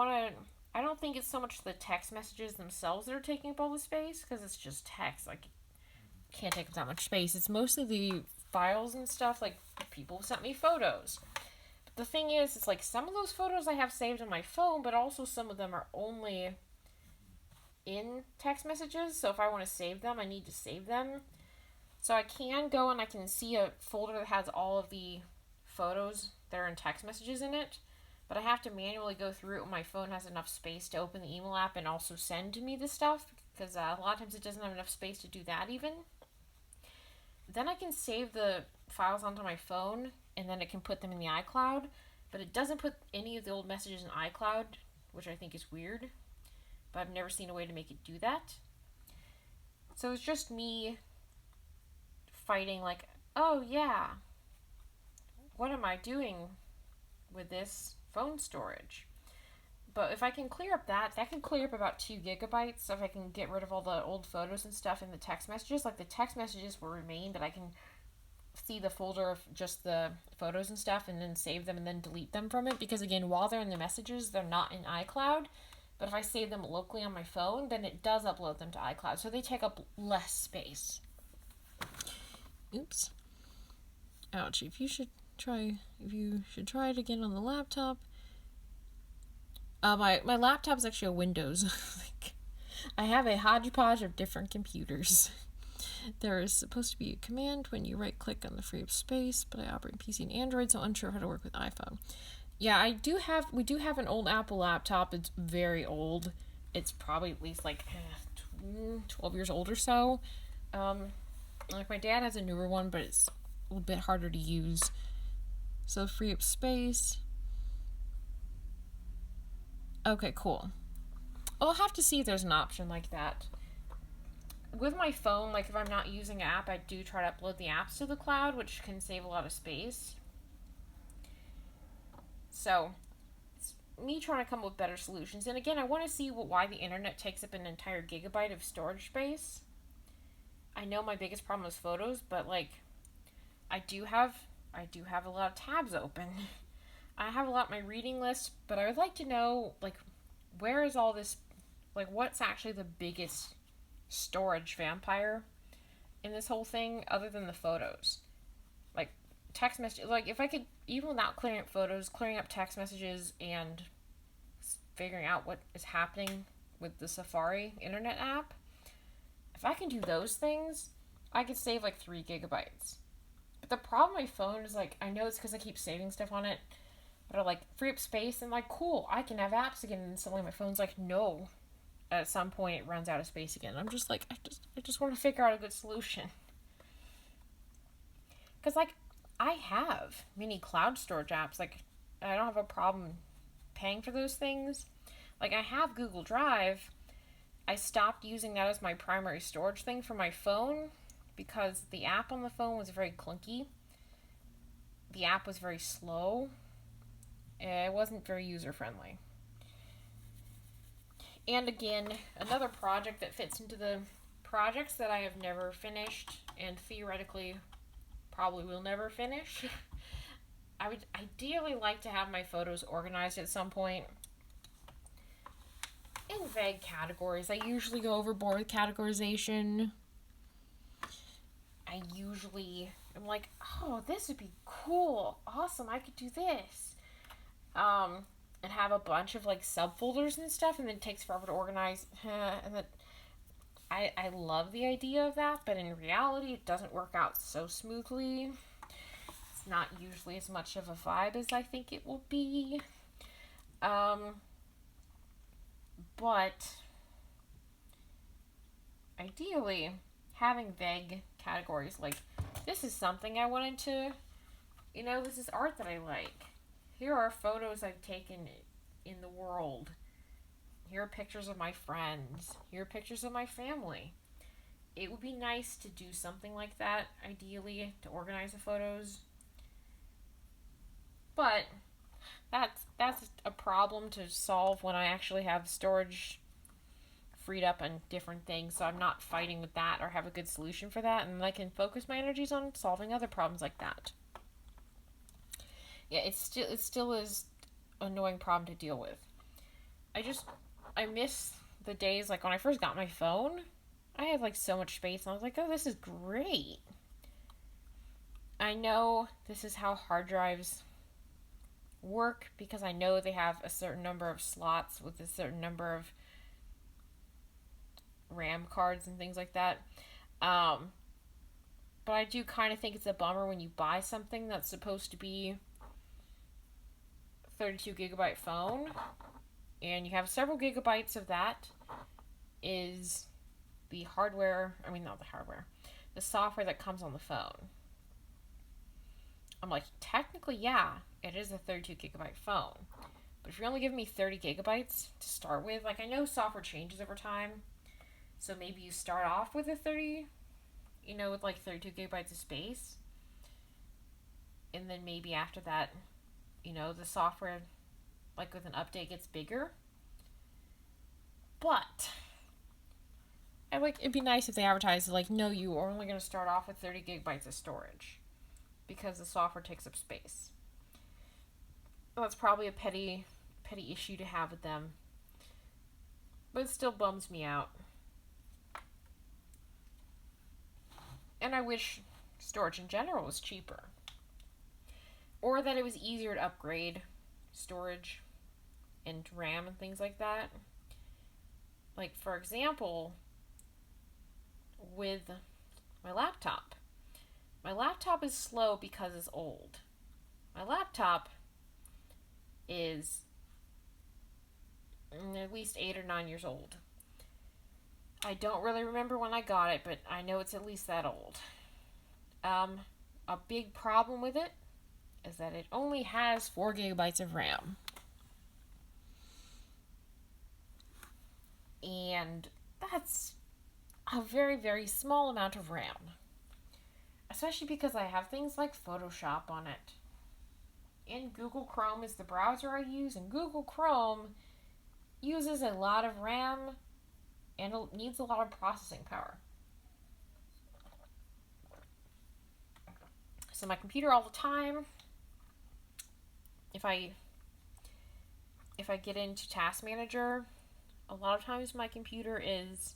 don't think it's so much the text messages themselves that are taking up all the space, because it's just text. Like, it can't take up that much space. It's mostly the files and stuff, like, people sent me photos. But the thing is, it's like some of those photos I have saved on my phone, but also some of them are only in text messages. So if I want to save them, I need to save them. So I can go and I can see a folder that has all of the photos that are in text messages in it, but I have to manually go through it when my phone has enough space to open the email app and also send to me the stuff, because a lot of times it doesn't have enough space to do that even. Then I can save the files onto my phone, and then it can put them in the iCloud, but it doesn't put any of the old messages in iCloud, which I think is weird, but I've never seen a way to make it do that. So it's just me fighting, like, oh yeah, what am I doing with this phone storage? But if I can clear up that can clear up about 2 gigabytes. So if I can get rid of all the old photos and stuff in the text messages, like the text messages will remain, but I can see the folder of just the photos and stuff and then save them and then delete them from it. Because again, while they're in the messages, they're not in iCloud. But if I save them locally on my phone, then it does upload them to iCloud. So they take up less space. Oops. Ouch. If you should try it again on the laptop. My laptop is actually a Windows. Like, I have a hodgepodge of different computers. There is supposed to be a command when you right click on the free up space, but I operate PC and Android, so I'm unsure how to work with iPhone. Yeah, we do have an old Apple laptop. It's very old. It's probably at least like 12 years old or so. Like my dad has a newer one, but it's a little bit harder to use. So free up space. Okay, cool. I'll have to see if there's an option like that. With my phone, like if I'm not using an app, I do try to upload the apps to the cloud, which can save a lot of space. So, it's me trying to come up with better solutions. And again, I want to see why the internet takes up an entire gigabyte of storage space. I know my biggest problem is photos, but like, I do have a lot of tabs open. I have a lot on my reading list, but I would like to know, like, where is all this, like, what's actually the biggest storage vampire in this whole thing other than the photos? Like, text message, like, if I could, even without clearing up photos, clearing up text messages and figuring out what is happening with the Safari internet app, if I can do those things, I could save like 3 gigabytes. But the problem with my phone is, like, I know it's because I keep saving stuff on it, but I like free up space and like, cool, I can have apps again. And suddenly my phone's like, no. At some point it runs out of space again. I'm just like, I just want to figure out a good solution. Because like, I have many cloud storage apps. Like, I don't have a problem paying for those things. Like, I have Google Drive. I stopped using that as my primary storage thing for my phone because the app on the phone was very clunky. The app was very slow. It wasn't very user-friendly. And again, another project that fits into the projects that I have never finished and theoretically probably will never finish. I would ideally like to have my photos organized at some point in vague categories. I usually go overboard with categorization. I'm like, oh, this would be cool. Awesome, I could do this. And have a bunch of like subfolders and stuff, and then it takes forever to organize. And then I love the idea of that, but in reality, it doesn't work out so smoothly. It's not usually as much of a vibe as I think it will be. Um, but ideally, having vague categories like this is something I wanted to, this is art that I like. Here are photos I've taken in the world. Here are pictures of my friends. Here are pictures of my family. It would be nice to do something like that, ideally, to organize the photos. But that's a problem to solve when I actually have storage freed up on different things, so I'm not fighting with that or have a good solution for that, and I can focus my energies on solving other problems like that. Yeah, it still is an annoying problem to deal with. I miss the days like when I first got my phone. I had like so much space, and I was like, oh, this is great. I know this is how hard drives work because I know they have a certain number of slots with a certain number of RAM cards and things like that. But I do kind of think it's a bummer when you buy something that's supposed to be 32 gigabyte phone and you have several gigabytes of that is the hardware, I mean, not the hardware, the software that comes on the phone. I'm like, technically, yeah, it is a 32 gigabyte phone. But if you're only giving me 30 gigabytes to start with, like, I know software changes over time. So maybe you start off with a 30, with like 32 gigabytes of space. And then maybe after that, the software, like with an update, gets bigger. But it'd be nice if they advertised like, no, you are only going to start off with 30 gigabytes of storage because the software takes up space. Well, that's probably a petty issue to have with them, but it still bums me out. And I wish storage in general was cheaper, or that it was easier to upgrade storage and RAM and things like that. Like, for example, with my laptop. My laptop is slow because it's old. My laptop is at least 8 or 9 years old. I don't really remember when I got it, but I know it's at least that old. A big problem with it is that it only has 4 gigabytes of RAM. And that's a very, very small amount of RAM. Especially because I have things like Photoshop on it. And Google Chrome is the browser I use, and Google Chrome uses a lot of RAM and it needs a lot of processing power. So my computer all the time, if I get into Task Manager, a lot of times my computer is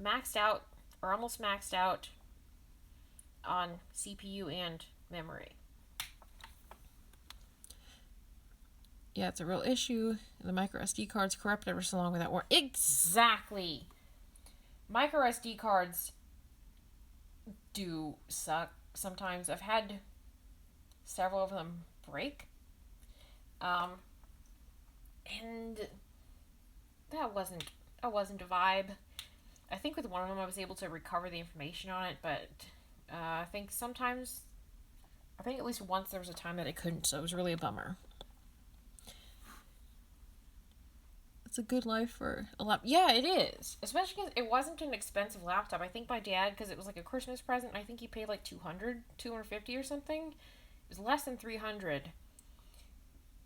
maxed out or almost maxed out on CPU and memory. Yeah, it's a real issue. The micro SD cards corrupt ever so long without warranty. Exactly. Micro SD cards do suck sometimes. I've had several of them break. And that wasn't a vibe. I think with one of them I was able to recover the information on it, but I think at least once there was a time that I couldn't, so it was really a bummer. It's a good life for a laptop. Yeah, it is. Especially because it wasn't an expensive laptop. I think my dad, because it was like a Christmas present, I think he paid like $250 or something. It was less than $300.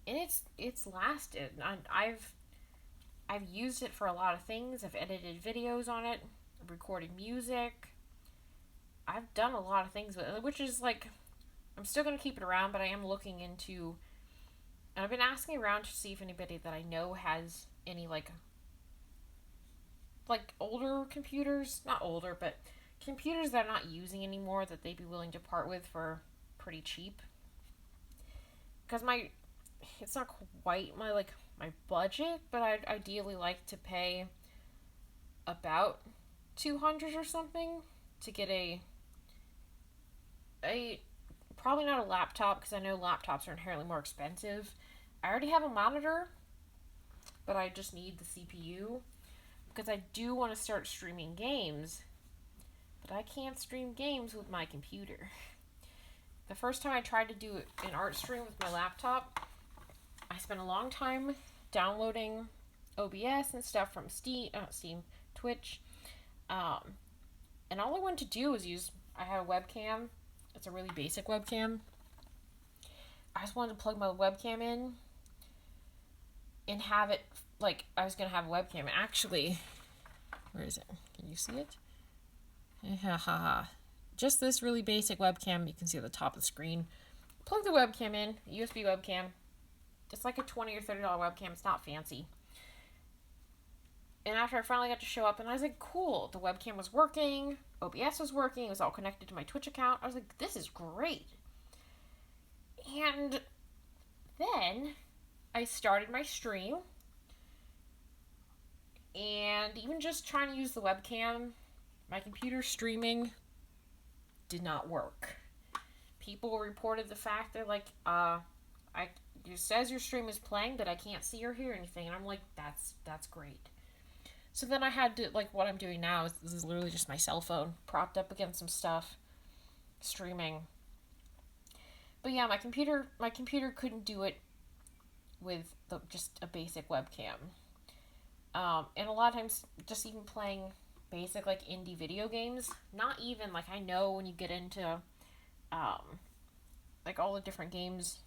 And it's lasted. I've used it for a lot of things. I've edited videos on it. I've recorded music. I've done a lot of things with it, which is like, I'm still going to keep it around, but I am looking into, and I've been asking around to see if anybody that I know has any like older computers, not older, but computers that I'm not using anymore that they'd be willing to part with for pretty cheap. Because it's not quite my budget, but I'd ideally like to pay about 200 or something to get a probably not a laptop, because I know laptops are inherently more expensive. I already have a monitor, but I just need the CPU because I do want to start streaming games, but I can't stream games with my computer. The first time I tried to do an art stream with my laptop, I spent a long time downloading OBS and stuff from Twitch, and all I wanted to do was I have a webcam. It's a really basic webcam. I just wanted to plug my webcam in and have it, like, I was going to have a webcam. Actually, where is it? Can you see it? Just this really basic webcam you can see at the top of the screen. Plug the webcam in, USB webcam. It's like a $20 or $30 webcam. It's not fancy. And after I finally got to show up, and I was like, cool, the webcam was working, OBS was working, it was all connected to my Twitch account. I was like, this is great. And then I started my stream, and even just trying to use the webcam, my computer streaming did not work. People reported the fact, they're like, it says your stream is playing, but I can't see or hear anything. And I'm like, that's great. So then I had to, like, what I'm doing now this is literally just my cell phone propped up against some stuff, streaming. But yeah, my computer couldn't do it with just a basic webcam. And a lot of times, just even playing basic, like, indie video games, not even, like, I know when you get into, like, all the different games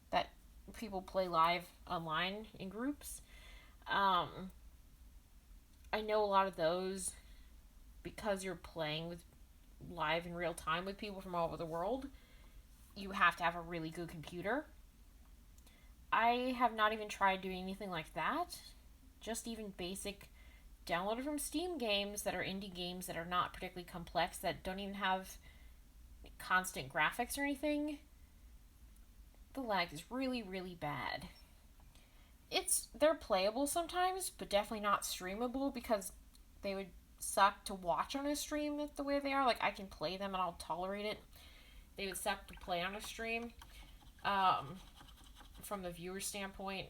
that people play live online in groups, I know a lot of those, because you're playing with live in real time with people from all over the world, you have to have a really good computer. I have not even tried doing anything like that. Just even basic downloaded from Steam games that are indie games that are not particularly complex, that don't even have constant graphics or anything. The lag is really, really bad. They're playable sometimes, but definitely not streamable, because they would suck to watch on a stream the way they are. Like, I can play them and I'll tolerate it. They would suck to play on a stream, from the viewer standpoint.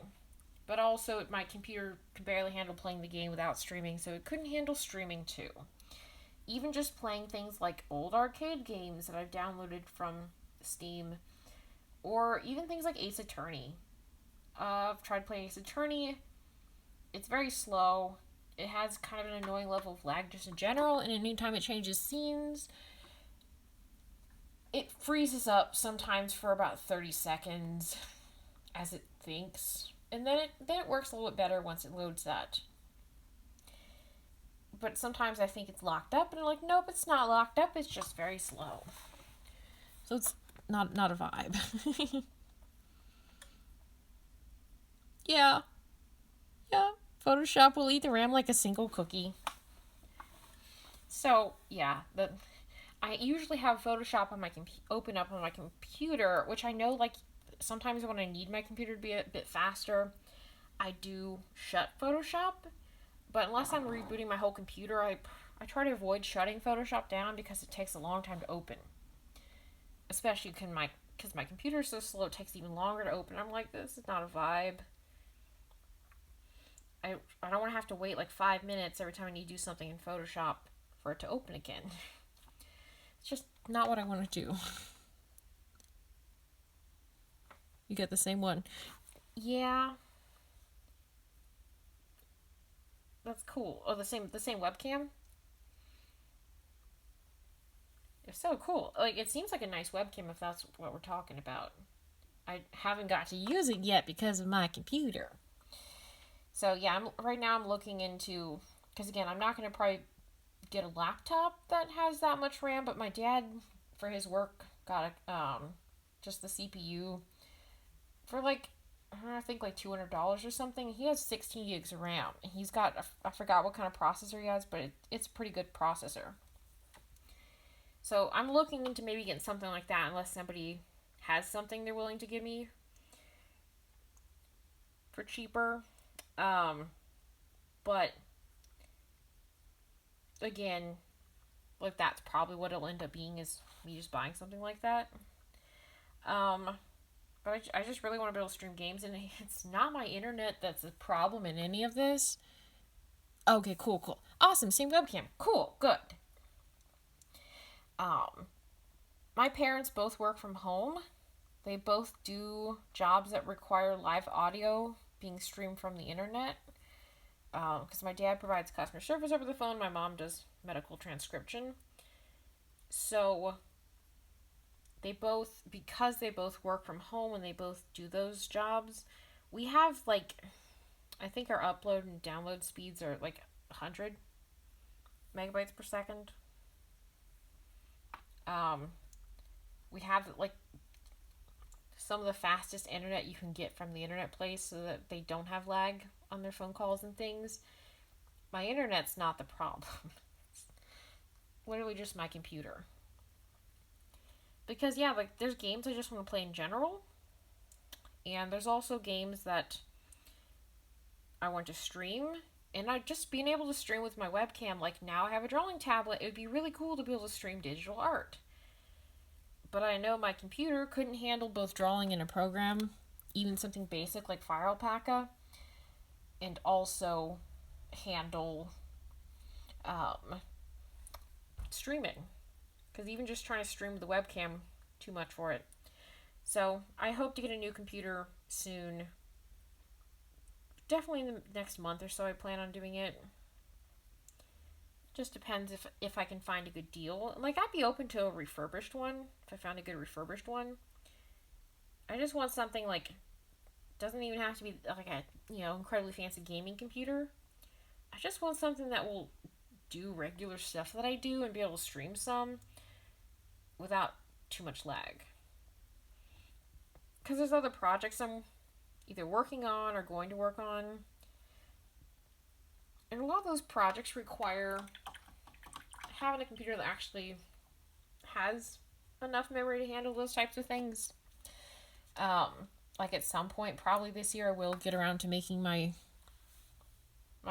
But also, my computer could barely handle playing the game without streaming, so it couldn't handle streaming too. Even just playing things like old arcade games that I've downloaded from Steam, or even things like Ace Attorney. I've tried playing Ace Attorney. It's very slow. It has kind of an annoying level of lag just in general, and anytime it changes scenes, it freezes up sometimes for about 30 seconds as it thinks. And then it works a little bit better once it loads that. But sometimes I think it's locked up, and I'm like, nope, it's not locked up, it's just very slow. So it's not a vibe. Yeah. Photoshop will eat the RAM like a single cookie. So, yeah, I usually have Photoshop on my open up on my computer, which I know, like, sometimes when I need my computer to be a bit faster, I do shut Photoshop. But unless I'm rebooting my whole computer, I try to avoid shutting Photoshop down, because it takes a long time to open. Especially because my computer is so slow, it takes even longer to open. I'm like, this is not a vibe. I don't want to have to wait like 5 minutes every time I need to do something in Photoshop for it to open again. It's just not what I want to do. You get the same one. Yeah. That's cool. Oh, the same webcam? It's so cool. Like, it seems like a nice webcam if that's what we're talking about. I haven't got to use it yet because of my computer. So yeah, right now I'm looking into, because again, I'm not going to probably get a laptop that has that much RAM, but my dad, for his work, got just the CPU for like, I think like $200 or something. He has 16 gigs of RAM. He's got, I forgot what kind of processor he has, but it's a pretty good processor. So I'm looking into maybe getting something like that, unless somebody has something they're willing to give me for cheaper. But again, like that's probably what it'll end up being, is me just buying something like that. Um, but I just really want to be able to stream games, and it's not my internet that's a problem in any of this. Okay, cool. Awesome, same webcam. Cool, good. Um, my parents both work from home. They both do jobs that require live audio being streamed from the internet. Because my dad provides customer service over the phone, my mom does medical transcription. So because they both work from home and they both do those jobs, we have like, I think our upload and download speeds are like 100 megabytes per second. We have like some of the fastest internet you can get from the internet place so that they don't have lag on their phone calls and things. My internet's not the problem. It's literally just my computer. Because yeah, like there's games I just want to play in general. And there's also games that I want to stream. And just being able to stream with my webcam, like now I have a drawing tablet, it would be really cool to be able to stream digital art. But I know my computer couldn't handle both drawing in a program, even something basic like Fire Alpaca, and also handle streaming. Because even just trying to stream with the webcam, too much for it. So I hope to get a new computer soon. Definitely in the next month or so I plan on doing it. Just depends if I can find a good deal. Like, I'd be open to a refurbished one, if I found a good refurbished one. I just want something, like, doesn't even have to be, like, a, incredibly fancy gaming computer. I just want something that will do regular stuff that I do and be able to stream some without too much lag. Because there's other projects I'm either working on or going to work on. And a lot of those projects require having a computer that actually has enough memory to handle those types of things. Like at some point, probably this year, I will get around to making my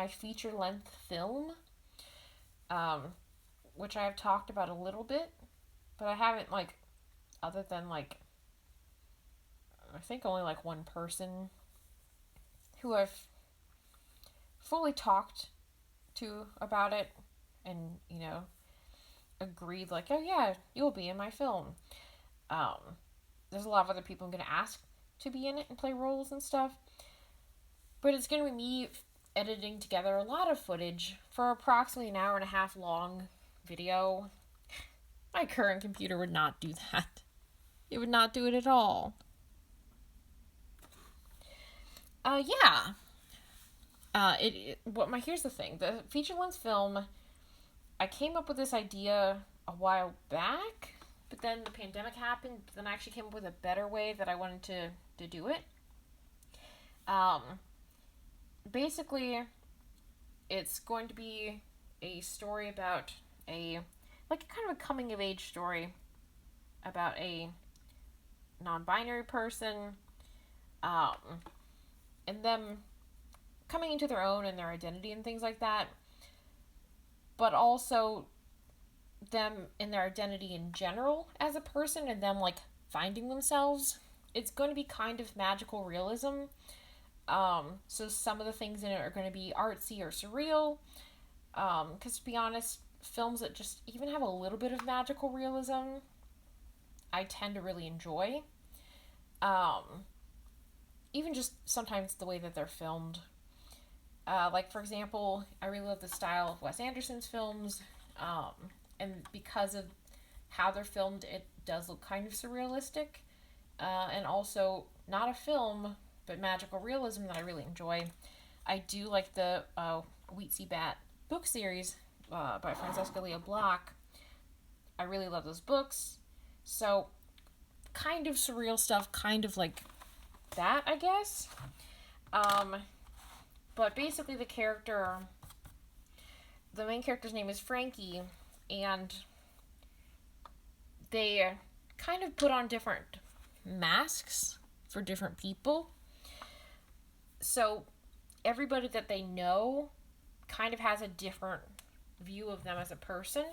feature-length film, which I have talked about a little bit, but I haven't, like, other than, like, I think only, like, one person who I've fully talked to about it and, agreed, like, oh yeah, you'll be in my film. There's a lot of other people I'm going to ask to be in it and play roles and stuff. But it's going to be me editing together a lot of footage for approximately an hour and a half long video. My current computer would not do that. It would not do it at all. Yeah. Here's the thing. The feature-length film, I came up with this idea a while back, but then the pandemic happened, then I actually came up with a better way that I wanted to do it. Basically, it's going to be a story about kind of a coming-of-age story about a non-binary person, and them coming into their own and their identity and things like that, but also them in their identity in general as a person and them, like, finding themselves. It's going to be kind of magical realism. So some of the things in it are going to be artsy or surreal. Because to be honest, films that just even have a little bit of magical realism, I tend to really enjoy. Even just sometimes the way that they're filmed. Like, for example, I really love the style of Wes Anderson's films. And because of how they're filmed, it does look kind of surrealistic. And also, not a film, but magical realism that I really enjoy. I do like the Wheat Sea Bat book series by Francesca Leo Block. I really love those books. So, kind of surreal stuff, kind of like that, I guess. But basically the main character's name is Frankie, and they kind of put on different masks for different people. So everybody that they know kind of has a different view of them as a person.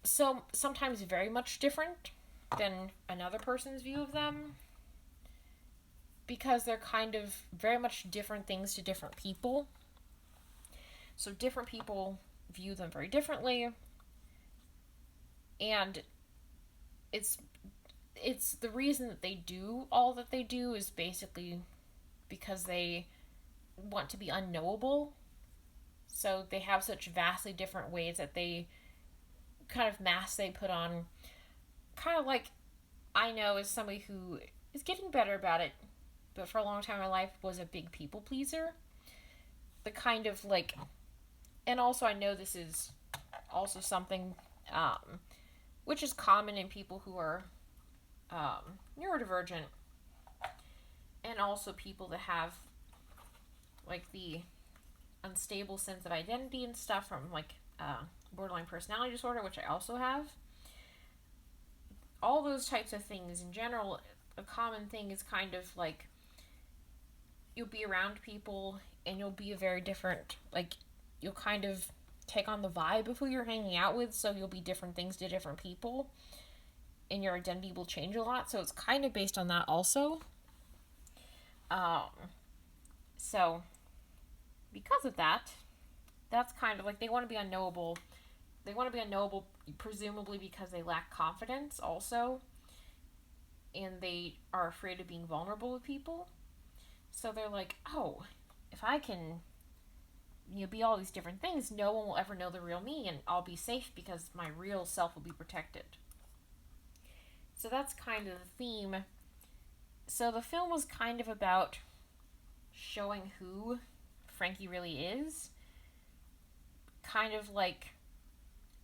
So sometimes very much different than another person's view of them, because they're kind of very much different things to different people. So different people view them very differently, and it's the reason that they do all that they do is basically because they want to be unknowable. So they have such vastly different ways that they kind of masks they put on, kind of like I know as somebody who is getting better about it, but for a long time in my life was a big people pleaser. The kind of like, and also I know this is also something which is common in people who are neurodivergent, and also people that have like the unstable sense of identity and stuff from like borderline personality disorder, which I also have. All those types of things in general, a common thing is kind of like you'll be around people and you'll be a very different, like you'll kind of take on the vibe of who you're hanging out with, so you'll be different things to different people and your identity will change a lot. So it's kind of based on that also. So because of that, that's kind of like they want to be unknowable. They want to be unknowable presumably because they lack confidence also, and they are afraid of being vulnerable with people. So they're like, oh, if I can be all these different things, no one will ever know the real me, and I'll be safe because my real self will be protected. So that's kind of the theme. So the film was kind of about showing who Frankie really is. Kind of like,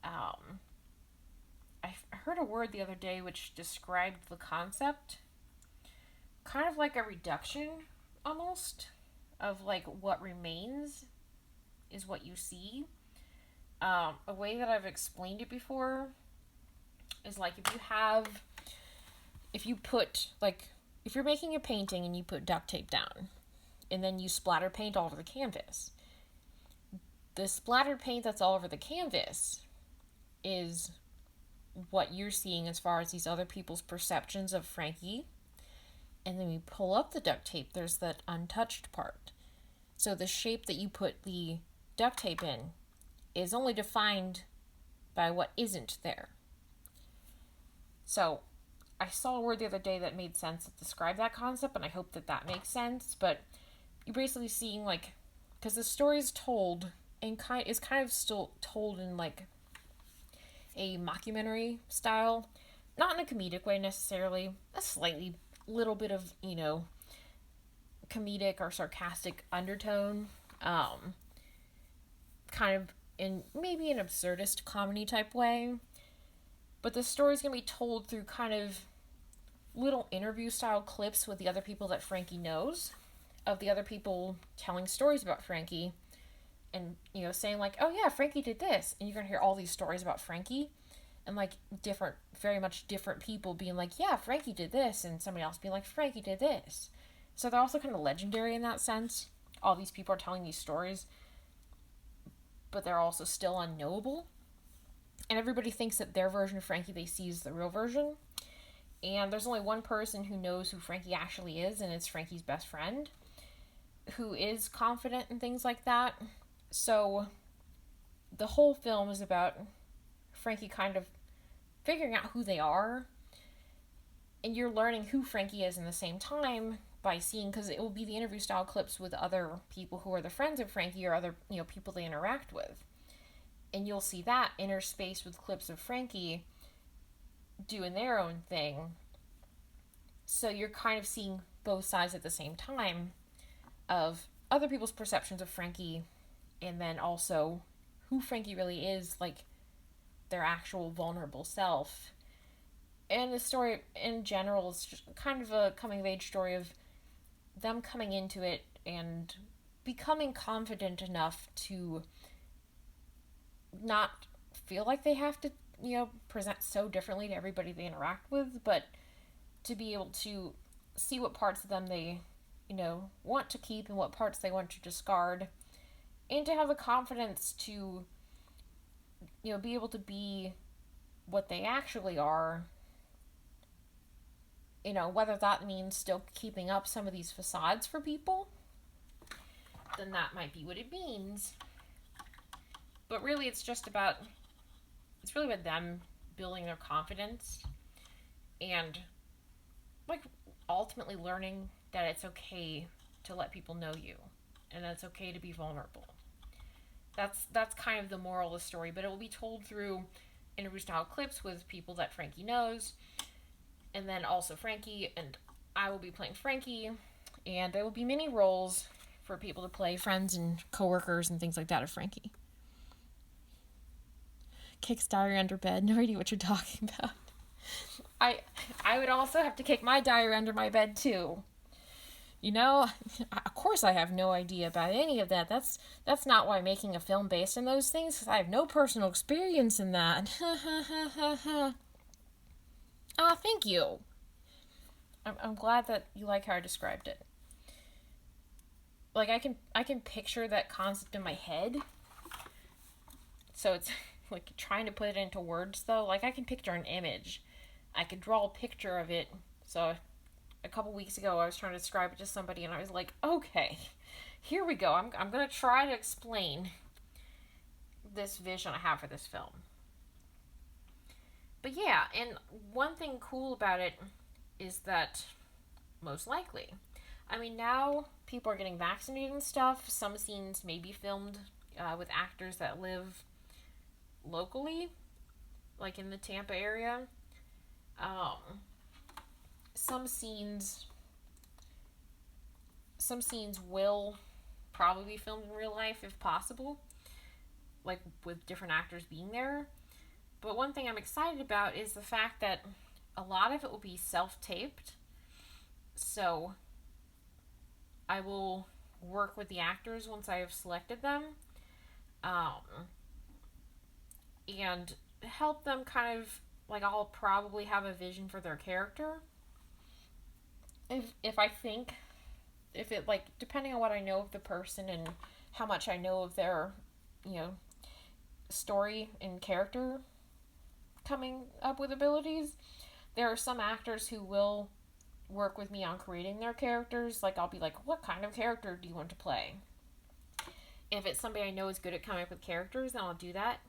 I heard a word the other day which described the concept. Kind of like a reduction, almost, of like what remains is what you see. A way that I've explained it before is like if you're making a painting and you put duct tape down and then you splatter paint all over the canvas, the splattered paint that's all over the canvas is what you're seeing as far as these other people's perceptions of Frankie. And then we pull up the duct tape, there's that untouched part. So the shape that you put the duct tape in is only defined by what isn't there. So I saw a word the other day that made sense to describe that concept, and I hope that that makes sense. But you're basically seeing, like, because the story is told and is kind of still told in like a mockumentary style, not in a comedic way necessarily, a slightly little bit of comedic or sarcastic undertone, kind of in maybe an absurdist comedy type way. But the story's gonna be told through kind of little interview style clips with the other people that Frankie knows, of the other people telling stories about Frankie, and saying like, oh yeah, Frankie did this, and you're gonna hear all these stories about Frankie, and like different, very much different people being like, yeah, Frankie did this, and somebody else being like, Frankie did this. So they're also kind of legendary in that sense. All these people are telling these stories, but they're also still unknowable. And everybody thinks that their version of Frankie they see is the real version. And there's only one person who knows who Frankie actually is, and it's Frankie's best friend, who is confident and things like that. So the whole film is about Frankie kind of figuring out who they are, and you're learning who Frankie is in the same time by seeing, because it will be the interview style clips with other people who are the friends of Frankie or other people they interact with, and you'll see that interspaced with clips of Frankie doing their own thing. So you're kind of seeing both sides at the same time of other people's perceptions of Frankie, and then also who Frankie really is, like their actual vulnerable self. And the story in general is just kind of a coming of age story of them coming into it and becoming confident enough to not feel like they have to, present so differently to everybody they interact with, but to be able to see what parts of them they, want to keep and what parts they want to discard, and to have the confidence to, be able to be what they actually are, whether that means still keeping up some of these facades for people, then that might be what it means. But really, it's really about them building their confidence and, like, ultimately learning that it's okay to let people know you and that it's okay to be vulnerable. That's kind of the moral of the story, but it will be told through interview style clips with people that Frankie knows, and then also Frankie, and I will be playing Frankie, and there will be many roles for people to play, friends and coworkers and things like that of Frankie. Kicks diary under bed. No idea what you're talking about. I would also have to kick my diary under my bed too. Of course I have no idea about any of that. That's not why I'm making a film based on those things, because I have no personal experience in that. Thank you. I'm glad that you like how I described it. Like, I can picture that concept in my head. So it's like trying to put it into words, though. Like, I can picture an image. I could draw a picture of it. So a couple weeks ago, I was trying to describe it to somebody, and I was like, okay, here we go. I'm going to try to explain this vision I have for this film. But yeah, and one thing cool about it is that, most likely, now people are getting vaccinated and stuff. Some scenes may be filmed with actors that live locally, like in the Tampa area. Some scenes will probably be filmed in real life if possible, like with different actors being there. But one thing I'm excited about is the fact that a lot of it will be self-taped. So I will work with the actors once I have selected them, and help them kind of, like, I'll probably have a vision for their character. If it, like, depending on what I know of the person and how much I know of their, story and character coming up with abilities, there are some actors who will work with me on creating their characters. Like, I'll be like, what kind of character do you want to play? If it's somebody I know is good at coming up with characters, then I'll do that.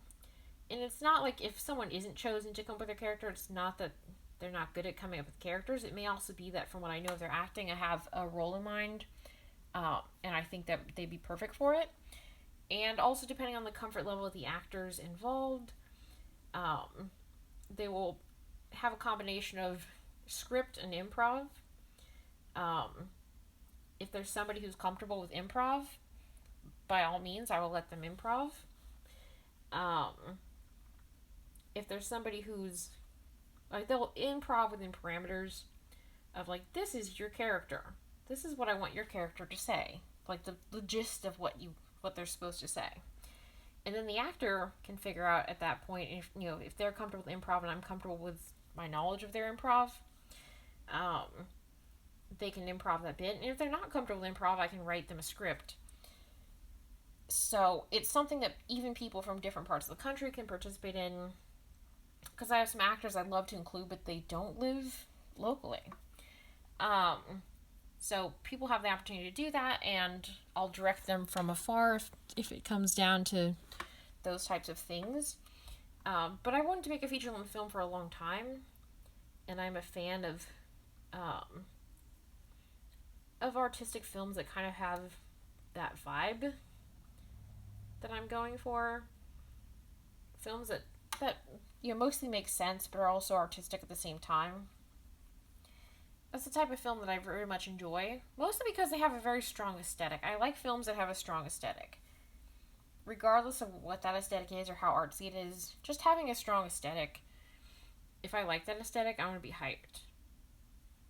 And it's not like if someone isn't chosen to come up with their character, it's not that they're not good at coming up with characters. It may also be that from what I know of their acting, I have a role in mind, and I think that they'd be perfect for it. And also, depending on the comfort level of the actors involved, they will have a combination of script and improv. If there's somebody who's comfortable with improv, by all means, I will let them improv. If there's somebody who's, like, they'll improv within parameters of, like, this is your character. This is what I want your character to say. Like, the gist of what they're supposed to say. And then the actor can figure out at that point if they're comfortable with improv and I'm comfortable with my knowledge of their improv, they can improv that bit. And if they're not comfortable with improv, I can write them a script. So it's something that even people from different parts of the country can participate in. Because I have some actors I'd love to include, but they don't live locally. So people have the opportunity to do that, and I'll direct them from afar if it comes down to those types of things. But I wanted to make a feature-length film for a long time, and I'm a fan of artistic films that kind of have that vibe that I'm going for. Films that mostly make sense, but are also artistic at the same time. That's the type of film that I very much enjoy, mostly because they have a very strong aesthetic. I like films that have a strong aesthetic. Regardless of what that aesthetic is or how artsy it is, just having a strong aesthetic, if I like that aesthetic, I'm going to be hyped.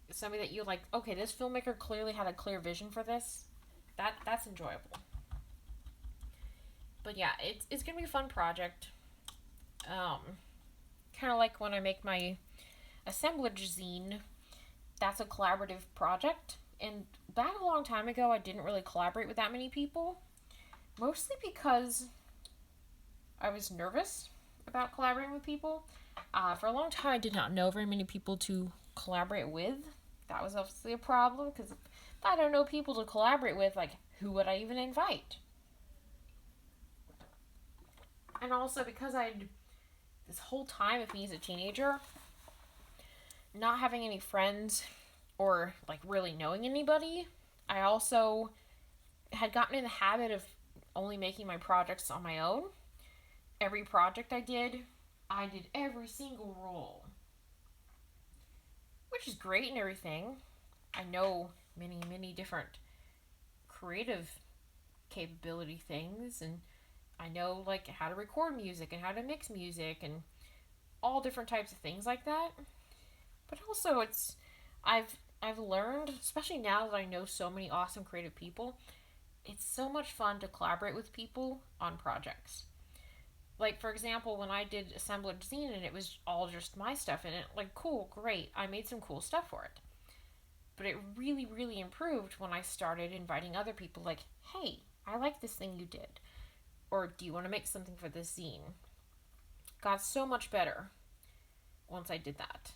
It's somebody that you like, okay, this filmmaker clearly had a clear vision for this. That's enjoyable. But yeah, it's going to be a fun project. Kind of like when I make my assemblage zine. That's a collaborative project, and back a long time ago I didn't really collaborate with that many people. Mostly because I was nervous about collaborating with people. For a long time, I did not know very many people to collaborate with. That was obviously a problem because if I don't know people to collaborate with, like, who would I even invite? And also because I'd, this whole time of me as a teenager, not having any friends or, like, really knowing anybody, I also had gotten in the habit of only making my projects on my own. Every project I did every single role, which is great and everything. I know many, many different creative capability things, and I know like how to record music and how to mix music and all different types of things like that. But also I've learned, especially now that I know so many awesome creative people, it's so much fun to collaborate with people on projects. Like, for example, when I did Assemblage Zine and it was all just my stuff in it, like, cool, great, I made some cool stuff for it. But it really, really improved when I started inviting other people, like, hey, I like this thing you did. Or do you want to make something for this zine? Got so much better once I did that.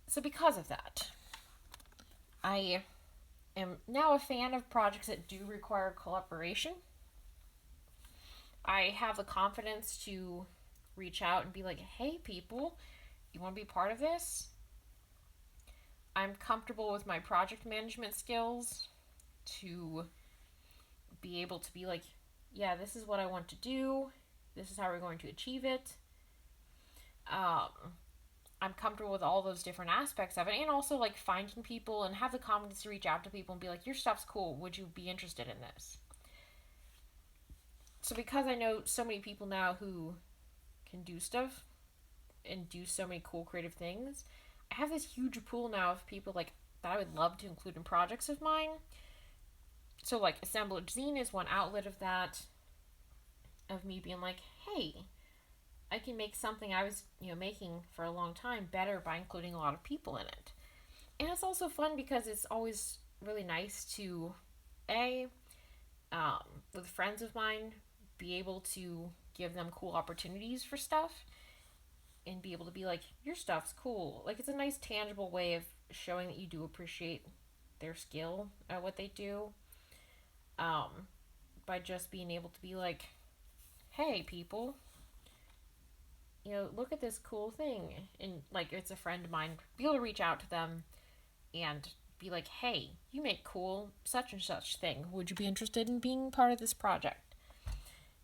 So, because of that, I am now a fan of projects that do require collaboration. I have the confidence to reach out and be like, hey, people, you want to be part of this? I'm comfortable with my project management skills to be able to be like, yeah, this is what I want to do. This is how we're going to achieve it. I'm comfortable with all those different aspects of it, and also like finding people and have the confidence to reach out to people and be like, your stuff's cool. Would you be interested in this? So because I know so many people now who can do stuff and do so many cool creative things, I have this huge pool now of people like that I would love to include in projects of mine. So like Assemblage Zine is one outlet of that, of me being like, hey, I can make something I was, making for a long time better by including a lot of people in it. And it's also fun because it's always really nice to, with friends of mine, be able to give them cool opportunities for stuff and be able to be like, your stuff's cool. Like, it's a nice tangible way of showing that you do appreciate their skill at what they do, by just being able to be like, hey, people, look at this cool thing. And, like, it's a friend of mine, be able to reach out to them and be like, hey, you make cool such and such thing. Would you be interested in being part of this project?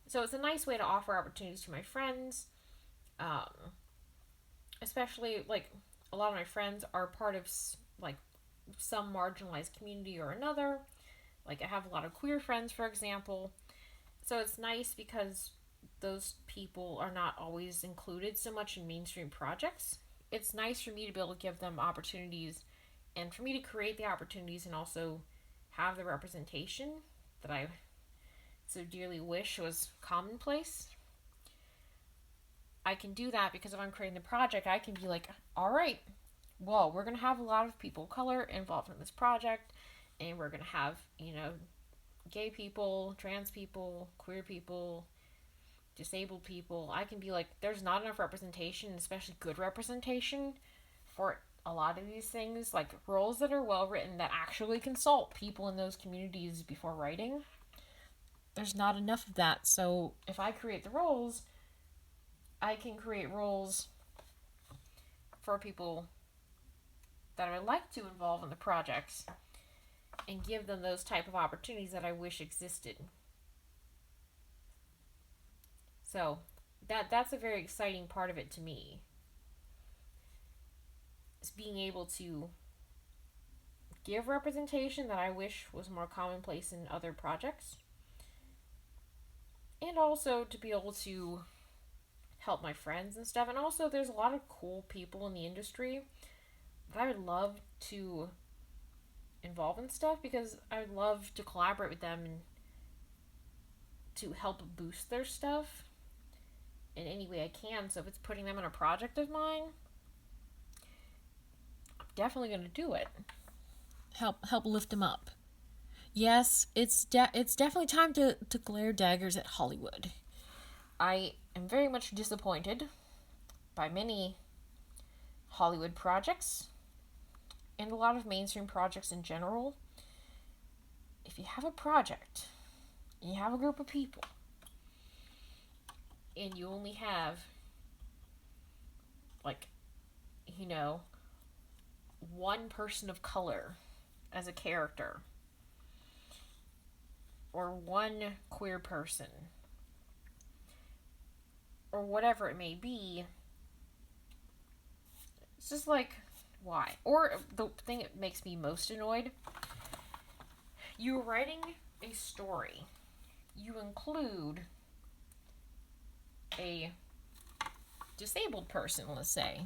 So it's a nice way to offer opportunities to my friends, especially, like, a lot of my friends are part of, like, some marginalized community or another. Like, I have a lot of queer friends, for example. So it's nice because those people are not always included so much in mainstream projects. It's nice for me to be able to give them opportunities and for me to create the opportunities and also have the representation that I so dearly wish was commonplace. I can do that because if I'm creating the project, I can be like, all right, well, we're going to have a lot of people of color involved in this project, and we're going to have, gay people, trans people, queer people, disabled people. I can be like, there's not enough representation, especially good representation, for a lot of these things, like roles that are well written that actually consult people in those communities before writing. There's not enough of that. So if I create the roles, I can create roles for people that I would like to involve in the projects and give them those type of opportunities that I wish existed. So that's a very exciting part of it to me. Is being able to give representation that I wish was more commonplace in other projects. And also to be able to help my friends and stuff. And also there's a lot of cool people in the industry that I would love to involve in stuff because I would love to collaborate with them and to help boost their stuff in any way I can. So if it's putting them in a project of mine, I'm definitely going to do it. Help lift them up. Yes, it's definitely time to glare daggers at Hollywood. I am very much disappointed by many Hollywood projects and a lot of mainstream projects in general. If you have a project, you have a group of people, and you only have, like, you know, one person of color as a character, or one queer person, or whatever it may be, it's just like, why? Or the thing that makes me most annoyed, you're writing a story, you include a disabled person, let's say,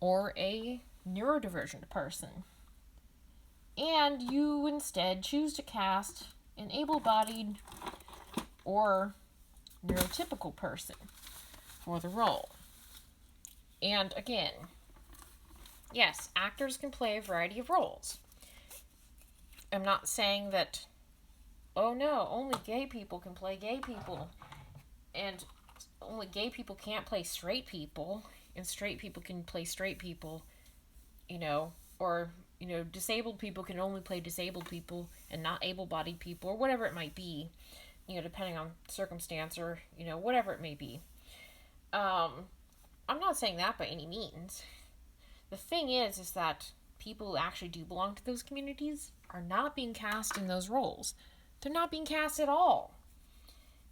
or a neurodivergent person, and you instead choose to cast an able bodied or neurotypical person for the role. And again, yes, actors can play a variety of roles. I'm not saying that, oh no, only gay people can play gay people, and only gay people can't play straight people, and straight people can play straight people, or, disabled people can only play disabled people and not able bodied people, or whatever it might be, depending on circumstance or, whatever it may be. I'm not saying that by any means. The thing is that people who actually do belong to those communities are not being cast in those roles. They're not being cast at all.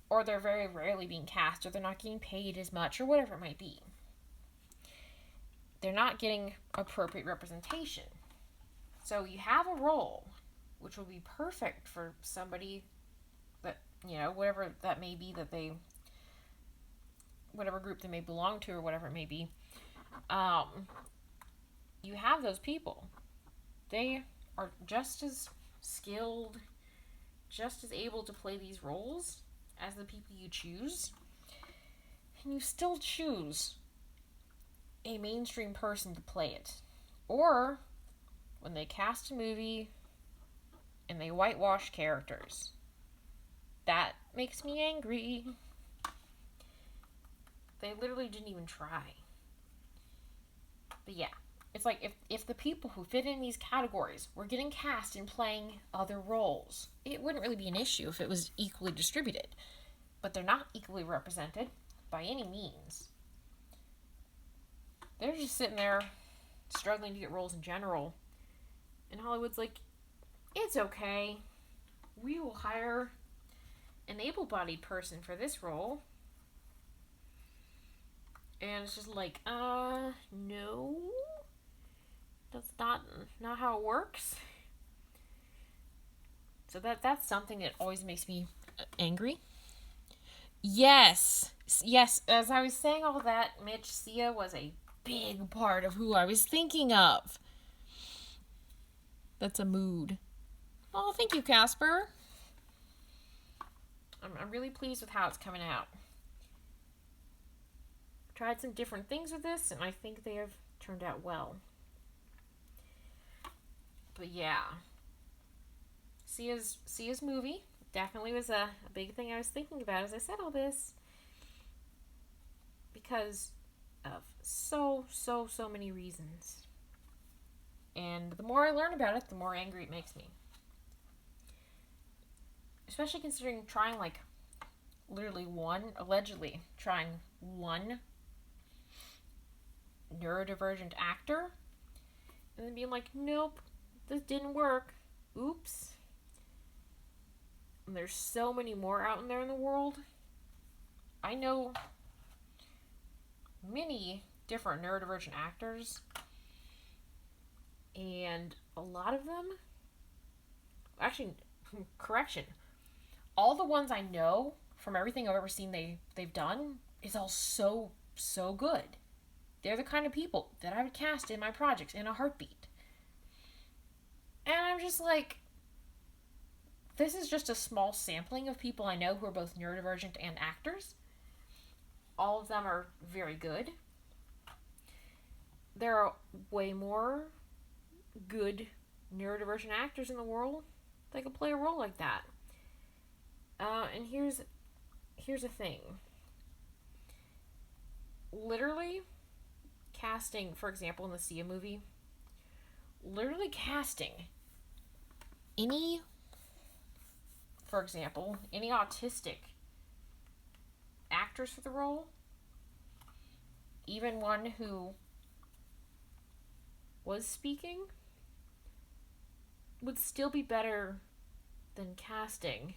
Or they're very rarely being cast, or they're not getting paid as much, or whatever it might be. They're not getting appropriate representation. So you have a role which will be perfect for somebody that, whatever that may be that they, whatever group they may belong to or whatever it may be. You have those people. They are just as skilled, just as able to play these roles as the people you choose. And you still choose a mainstream person to play it. Or when they cast a movie and they whitewash characters. That makes me angry. They literally didn't even try. But yeah, it's like if the people who fit in these categories were getting cast and playing other roles, it wouldn't really be an issue if it was equally distributed. But they're not equally represented by any means. They're just sitting there struggling to get roles in general. And Hollywood's like, it's okay. We will hire an able-bodied person for this role. And it's just like, no. That's not how it works. So that's something that always makes me angry. Yes. As I was saying all that, Mitch, Sia was a big part of who I was thinking of. That's a mood. Oh, thank you, Casper. I'm really pleased with how it's coming out. I've tried some different things with this, and I think they have turned out well. But yeah. Sia's movie definitely was a big thing I was thinking about as I said all this. Because of so many reasons. And the more I learn about it, the more angry it makes me. Especially considering trying, allegedly trying one neurodivergent actor, and then being like, nope, this didn't work. Oops. And there's so many more out there in the world. I know many different neurodivergent actors, and a lot of them, actually, correction, all the ones I know from everything I've ever seen they've done is all so good. They're the kind of people that I would cast in my projects in a heartbeat. And I'm just like, this is just a small sampling of people I know who are both neurodivergent and actors. All of them are very good. There are way more good neurodivergent actors in the world they could play a role like that. And here's the thing. Literally, casting, for example, in the Sia movie, literally casting any, for example, any autistic actors for the role, even one who was speaking, would still be better than casting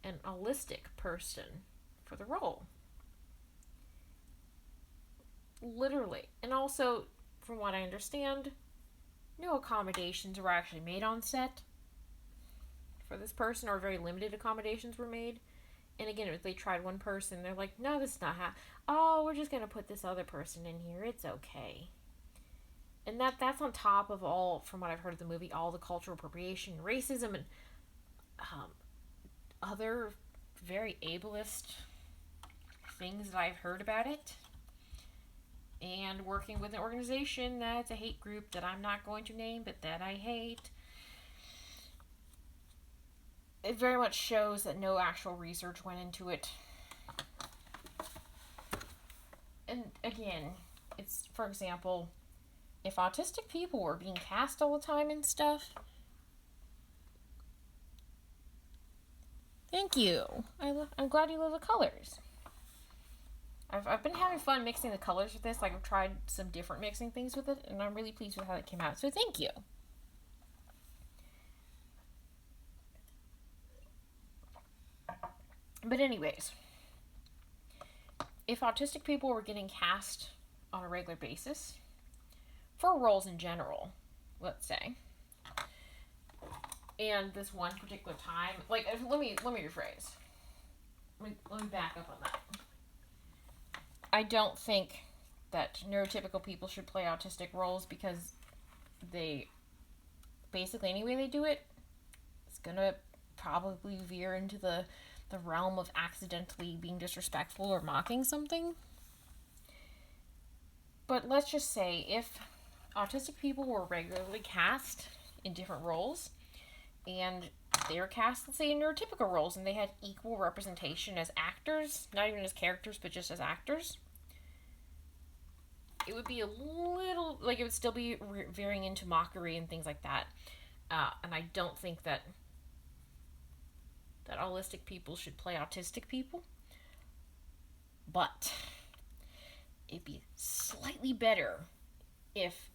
an autistic person for the role. Literally. And also, from what I understand, no accommodations were actually made on set for this person, or very limited accommodations were made. And again, if they tried one person, they're like, no, this is not how. Oh, we're just going to put this other person in here. It's okay. And that's on top of all, from what I've heard of the movie, all the cultural appropriation, racism, and other very ableist things that I've heard about it. And working with an organization that's a hate group that I'm not going to name, but that I hate. It very much shows that no actual research went into it. And again, it's, for example, if autistic people were being cast all the time and stuff, thank you. I'm glad you love the colors. I've been having fun mixing the colors with this. Like, I've tried some different mixing things with it, and I'm really pleased with how it came out. So thank you. But anyways, if autistic people were getting cast on a regular basis, for roles in general, let's say, and this one particular time, like, let me rephrase. Let me back up on that. I don't think that neurotypical people should play autistic roles, because they, basically any way they do it, it's gonna probably veer into the realm of accidentally being disrespectful or mocking something. But let's just say if autistic people were regularly cast in different roles, and they were cast, let's say, in neurotypical roles, and they had equal representation as actors, not even as characters, but just as actors, it would be a little, like, it would still be veering into mockery and things like that. And I don't think that autistic people should play autistic people. But it'd be slightly better if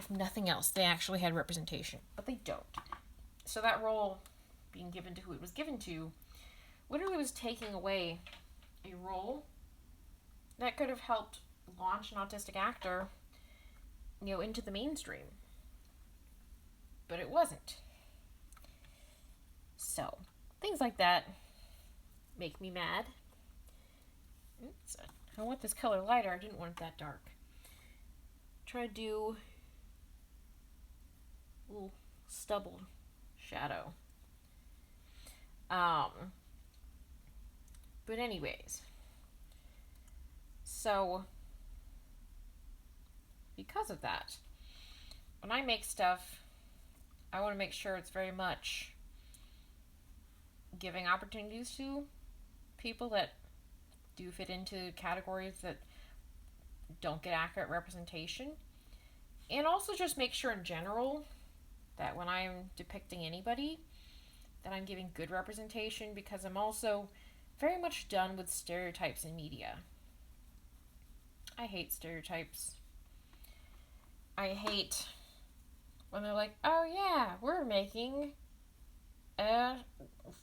nothing else, they actually had representation. But they don't. So that role being given to who it was given to literally was taking away a role that could have helped launch an autistic actor, into the mainstream. But it wasn't. So, things like that make me mad. Oops, I want this color lighter. I didn't want it that dark. Try to do a little stubble shadow. But anyways, so because of that, when I make stuff, I want to make sure it's very much giving opportunities to people that do fit into categories that don't get accurate representation. And also just make sure in general that when I'm depicting anybody, that I'm giving good representation, because I'm also very much done with stereotypes in media. I hate stereotypes. I hate when they're like, oh yeah, we're making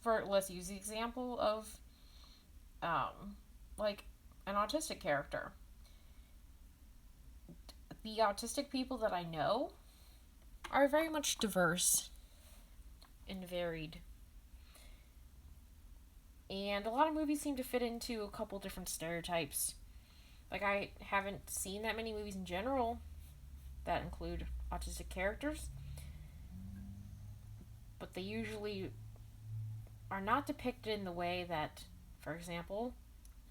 let's use the example of like an autistic character. The autistic people that I know are very much diverse and varied. And a lot of movies seem to fit into a couple different stereotypes. Like, I haven't seen that many movies in general that include autistic characters, but they usually are not depicted in the way that, for example,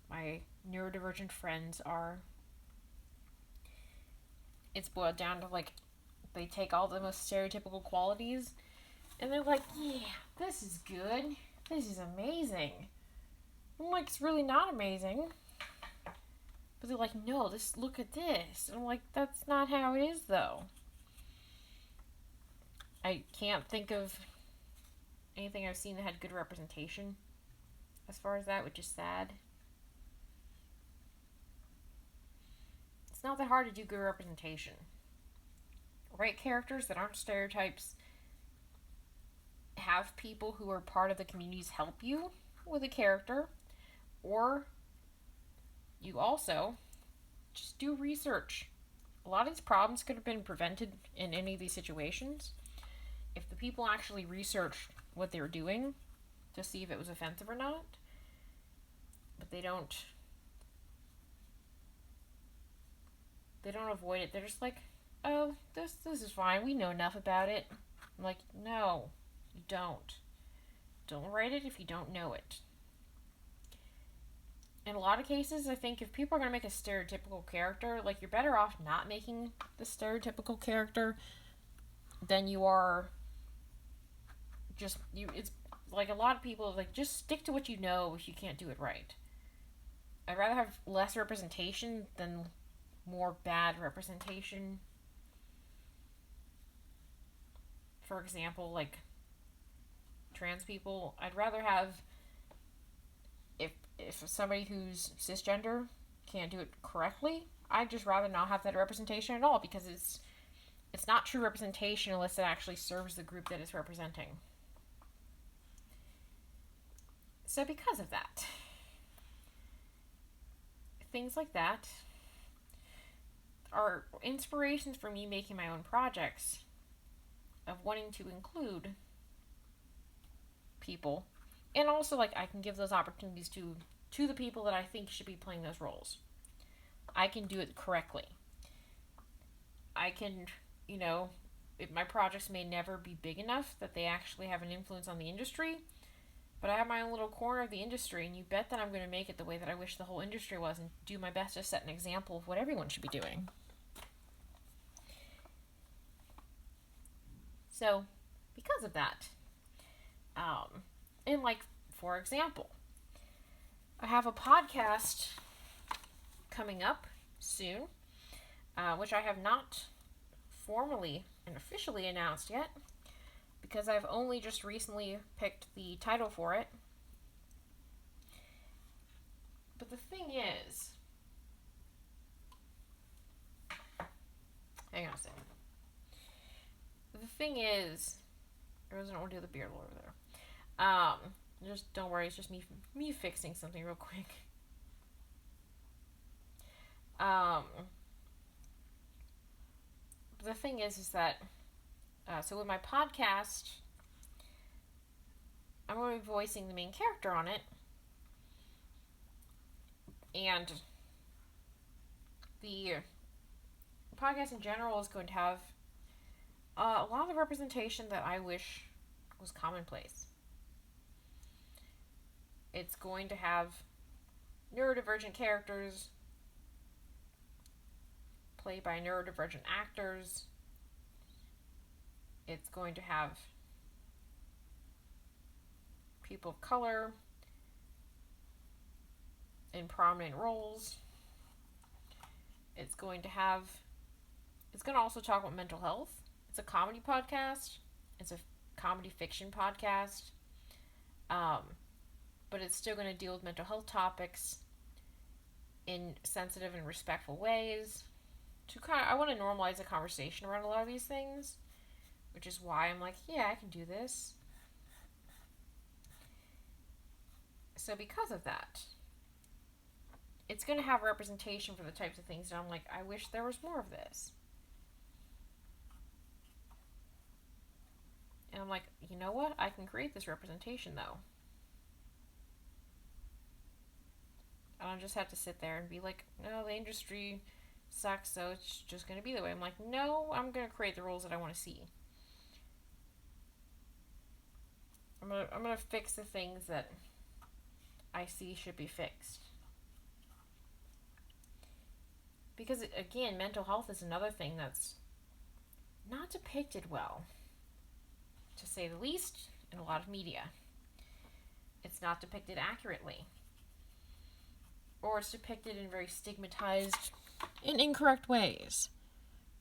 my neurodivergent friends are. It's boiled down to, like, they take all the most stereotypical qualities And they're like, yeah, this is good. This is amazing. I'm like, it's really not amazing. But they're like, no, look at this. And I'm like, that's not how it is, though. I can't think of anything I've seen that had good representation as far as that, which is sad. It's not that hard to do good representation. Write characters that aren't stereotypes. Have people who are part of the communities help you with a character. Or you also just do research. A lot of these problems could have been prevented in any of these situations if the people actually researched what they were doing to see if it was offensive or not. But they don't avoid it. They're just like, oh, this is fine. We know enough about it. I'm like, no, you don't. Don't write it if you don't know it. In a lot of cases, I think if people are going to make a stereotypical character, like, you're better off not making the stereotypical character than you are just, it's like a lot of people, like, just stick to what you know if you can't do it right. I'd rather have less representation than more bad representation. For example, like, trans people, I'd rather have, if somebody who's cisgender can't do it correctly, I'd just rather not have that representation at all, because it's not true representation unless it actually serves the group that it's representing. So because of that, things like that are inspirations for me making my own projects, of wanting to include people, and also, like, I can give those opportunities to the people that I think should be playing those roles. I can do it correctly. I can, my projects may never be big enough that they actually have an influence on the industry, but I have my own little corner of the industry, and you bet that I'm going to make it the way that I wish the whole industry was, and do my best to set an example of what everyone should be doing. So, because of that, and, like, for example, I have a podcast coming up soon, which I have not formally and officially announced yet, because I've only just recently picked the title for it. But the thing is, hang on a second. The thing is, I don't want to do the beard over there. Just don't worry, it's just me fixing something real quick. The thing is that, so with my podcast, I'm going to be voicing the main character on it, and the podcast in general is going to have a lot of the representation that I wish was commonplace. It's going to have neurodivergent characters played by neurodivergent actors. It's going to have people of color in prominent roles. It's going to also talk about mental health. It's a comedy podcast. It's a comedy fiction podcast. But it's still going to deal with mental health topics in sensitive and respectful ways. I want to normalize a conversation around a lot of these things, which is why I'm like, yeah, I can do this. So because of that, it's going to have representation for the types of things that I'm like, I wish there was more of this. And I'm like, you know what? I can create this representation, though. I don't just have to sit there and be like, no, the industry sucks, so it's just going to be that way. I'm like, no, I'm going to create the rules that I want to see. I'm going to fix the things that I see should be fixed. Because, again, mental health is another thing that's not depicted well, to say the least, in a lot of media. It's not depicted accurately. Or it's depicted in very stigmatized and incorrect ways.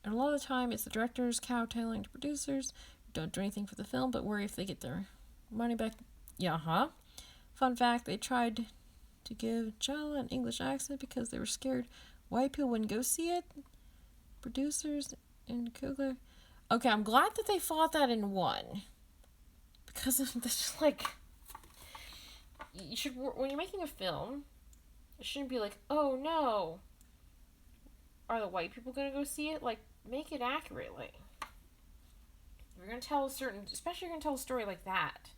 And a lot of the time, it's the directors kowtowing to producers who don't do anything for the film, but worry if they get their money back. Fun fact, they tried to give Jala an English accent because they were scared white people wouldn't go see it. Producers and Kugler. Okay, I'm glad that they fought that and won. Because it's just like... You should, when you're making a film, it shouldn't be like, oh no, are the white people going to go see it? Like, make it accurately. If you're going to tell especially if you're going to tell a story like that,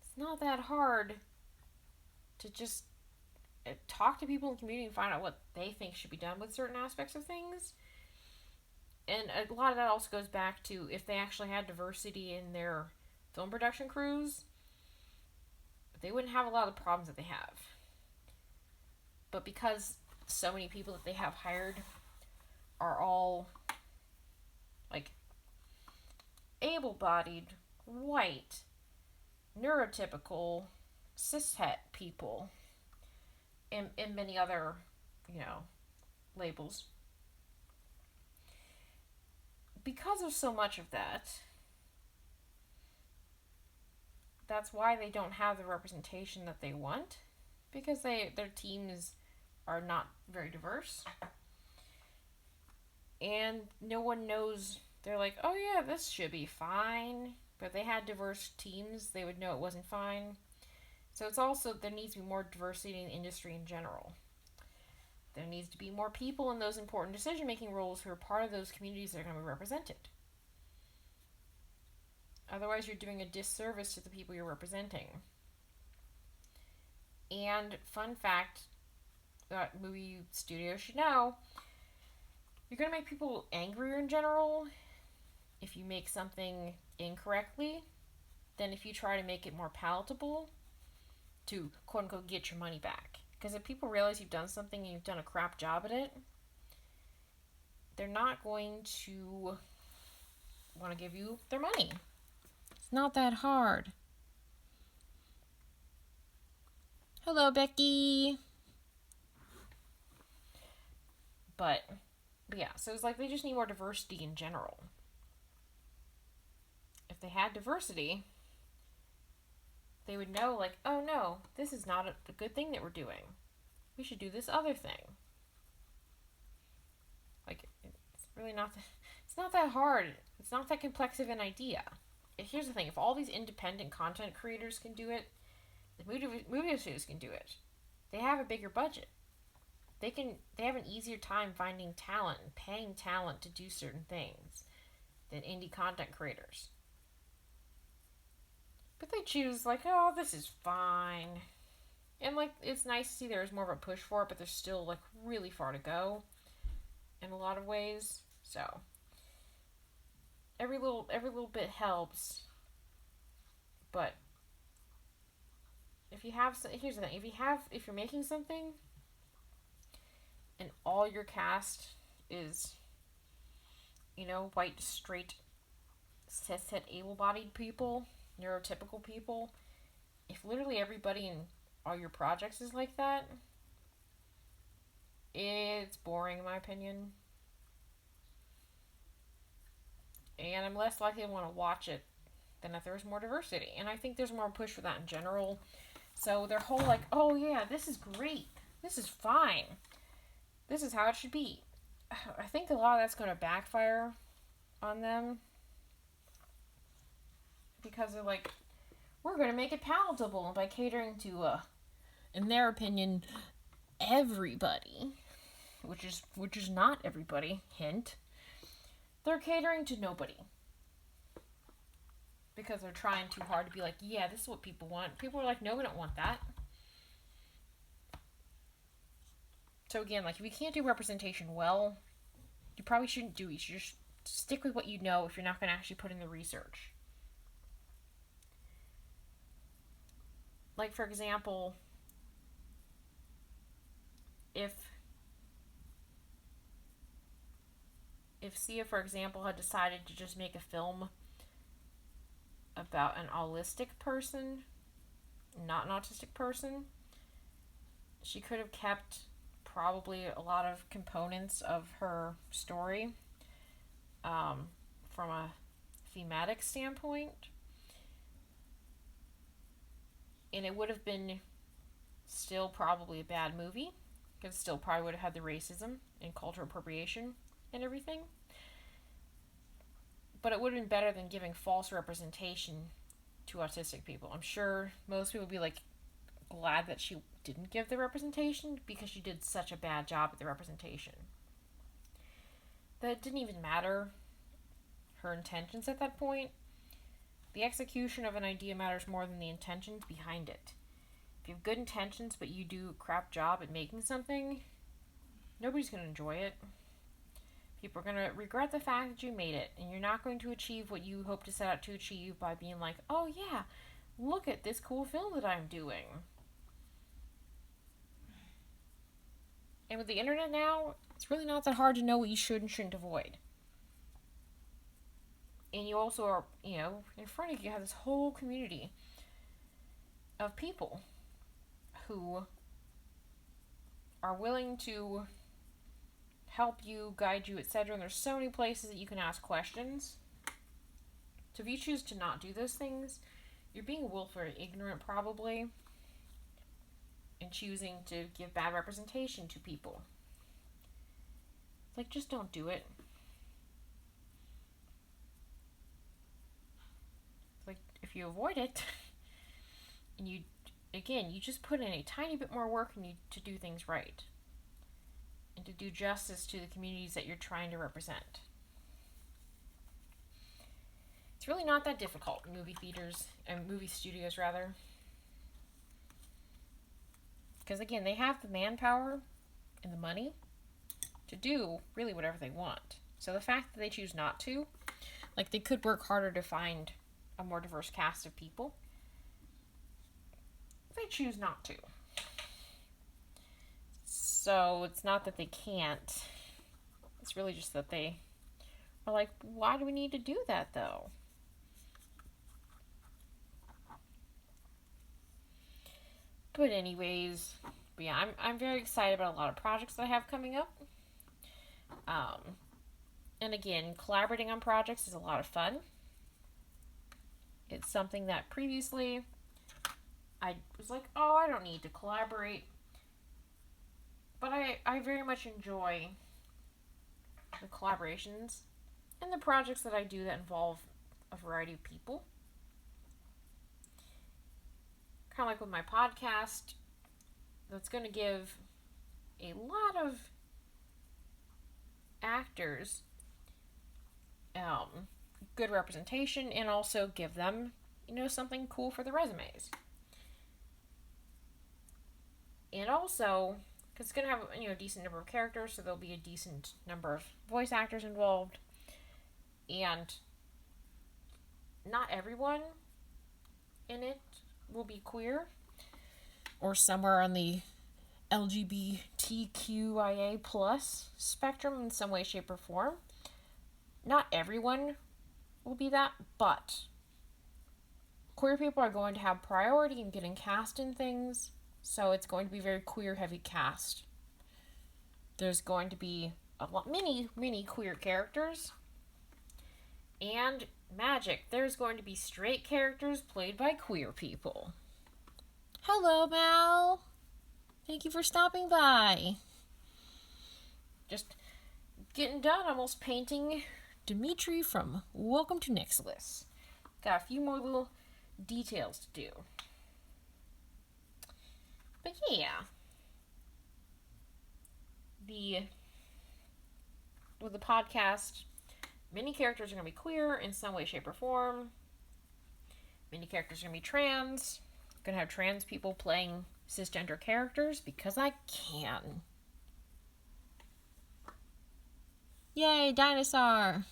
it's not that hard to just talk to people in the community and find out what they think should be done with certain aspects of things. And a lot of that also goes back to if they actually had diversity in their film production crews, they wouldn't have a lot of the problems that they have. But because so many people that they have hired are all like able-bodied, white, neurotypical, cishet people, and many other, labels. Because of so much of that, that's why they don't have the representation that they want, because their teams are not very diverse. And no one knows, they're like, oh yeah, this should be fine. But if they had diverse teams, they would know it wasn't fine. So it's also, there needs to be more diversity in the industry in general. There needs to be more people in those important decision-making roles who are part of those communities that are going to be represented. Otherwise, you're doing a disservice to the people you're representing. And, fun fact, that movie studios should know, you're going to make people angrier in general if you make something incorrectly than if you try to make it more palatable to, quote-unquote, get your money back. Because if people realize you've done something and you've done a crap job at it, they're not going to want to give you their money. It's not that hard. Hello, Becky. But yeah, so it's like they just need more diversity in general. If they had diversity, they would know, like, oh no, this is not a good thing that we're doing. We should do this other thing. Like, it's really not it's not that hard. It's not that complex of an idea. Here's the thing, if all these independent content creators can do it, the movie studios can do it. They have a bigger budget. They have an easier time finding talent and paying talent to do certain things than indie content creators. But they choose, like, oh, this is fine. And, like, it's nice to see there's more of a push for it, but there's still, like, really far to go in a lot of ways. So, every little bit helps. But if you have, here's the thing, if you're making something and all your cast is, white, straight, cis-het, able-bodied people, neurotypical people, if literally everybody in all your projects is like that, it's boring in my opinion. And I'm less likely to want to watch it than if there was more diversity. And I think there's more push for that in general. So their whole like, oh yeah, this is great. This is fine. This is how it should be. I think a lot of that's going to backfire on them. Because they're like, we're going to make it palatable by catering to, in their opinion, everybody. Which is not everybody. Hint. They're catering to nobody. Because they're trying too hard to be like, yeah, this is what people want. People are like, no, we don't want that. So again, like, if you can't do representation well, you probably shouldn't do it. You should just stick with what you know if you're not going to actually put in the research. Like, for example, if Sia, for example, had decided to just make a film about an autistic person, not an autistic person. She could have kept probably a lot of components of her story from a thematic standpoint. And it would have been still probably a bad movie, because still probably would have had the racism and cultural appropriation and everything. But it would have been better than giving false representation to autistic people. I'm sure most people would be like glad that she didn't give the representation, because she did such a bad job at the representation that it didn't even matter her intentions at that point. The execution of an idea matters more than the intentions behind it. If you have good intentions but you do a crap job at making something, nobody's going to enjoy it. People are going to regret the fact that you made it, and you're not going to achieve what you hope to set out to achieve by being like, oh yeah, look at this cool film that I'm doing. And with the internet now, it's really not that hard to know what you should and shouldn't avoid. And you also are, in front of you have this whole community of people who are willing to help you, guide you, etc. And there's so many places that you can ask questions. So if you choose to not do those things, you're being willfully ignorant probably, and choosing to give bad representation to people. Like, just don't do it. Like, if you avoid it, and you just put in a tiny bit more work to do things right, and to do justice to the communities that you're trying to represent. It's really not that difficult in movie theaters, and movie studios rather. Because again, they have the manpower and the money to do really whatever they want. So the fact that they choose not to, like, they could work harder to find a more diverse cast of people. They choose not to. So it's not that they can't. It's really just that they are like, why do we need to do that though? But anyways, yeah, I'm very excited about a lot of projects that I have coming up. And again, collaborating on projects is a lot of fun. It's something that previously I was like, oh, I don't need to collaborate. But I very much enjoy the collaborations and the projects that I do that involve a variety of people. Kind of like with my podcast, that's going to give a lot of actors good representation, and also give them, something cool for their resumes. And also, because it's going to have, a decent number of characters, so there'll be a decent number of voice actors involved. And not everyone in it will be queer, or somewhere on the LGBTQIA plus spectrum in some way, shape, or form. Not everyone will be that, but queer people are going to have priority in getting cast in things, so it's going to be very queer heavy cast. There's going to be many queer characters, and magic. There's going to be straight characters played by queer people. Hello, Mal. Thank you for stopping by. Just getting done, almost painting Dimitri from Welcome to Nexilis. Got a few more little details to do. But yeah. With the podcast, many characters are going to be queer in some way, shape, or form. Many characters are going to be trans. I'm going to have trans people playing cisgender characters because I can. Yay, dinosaur!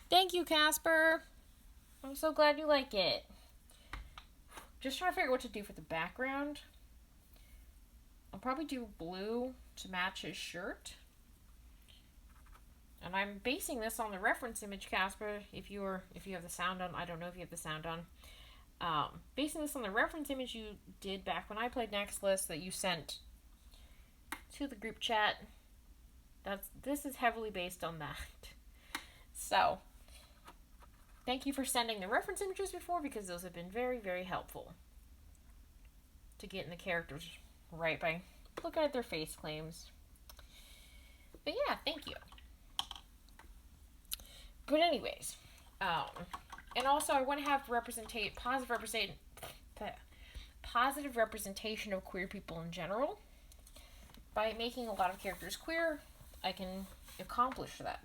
Thank you, Casper! I'm so glad you like it. Just trying to figure out what to do for the background. I'll probably do blue to match his shirt. And I'm basing this on the reference image, Casper. If you have the sound on, I don't know if you have the sound on. Basing this on the reference image you did back when I played Nexilis that you sent to the group chat. This is heavily based on that. So, thank you for sending the reference images before, because those have been very, very helpful to getting the characters right by looking at their face claims. But yeah, thank you. But anyways, and also I want to have positive representation of queer people in general. By making a lot of characters queer, I can accomplish that.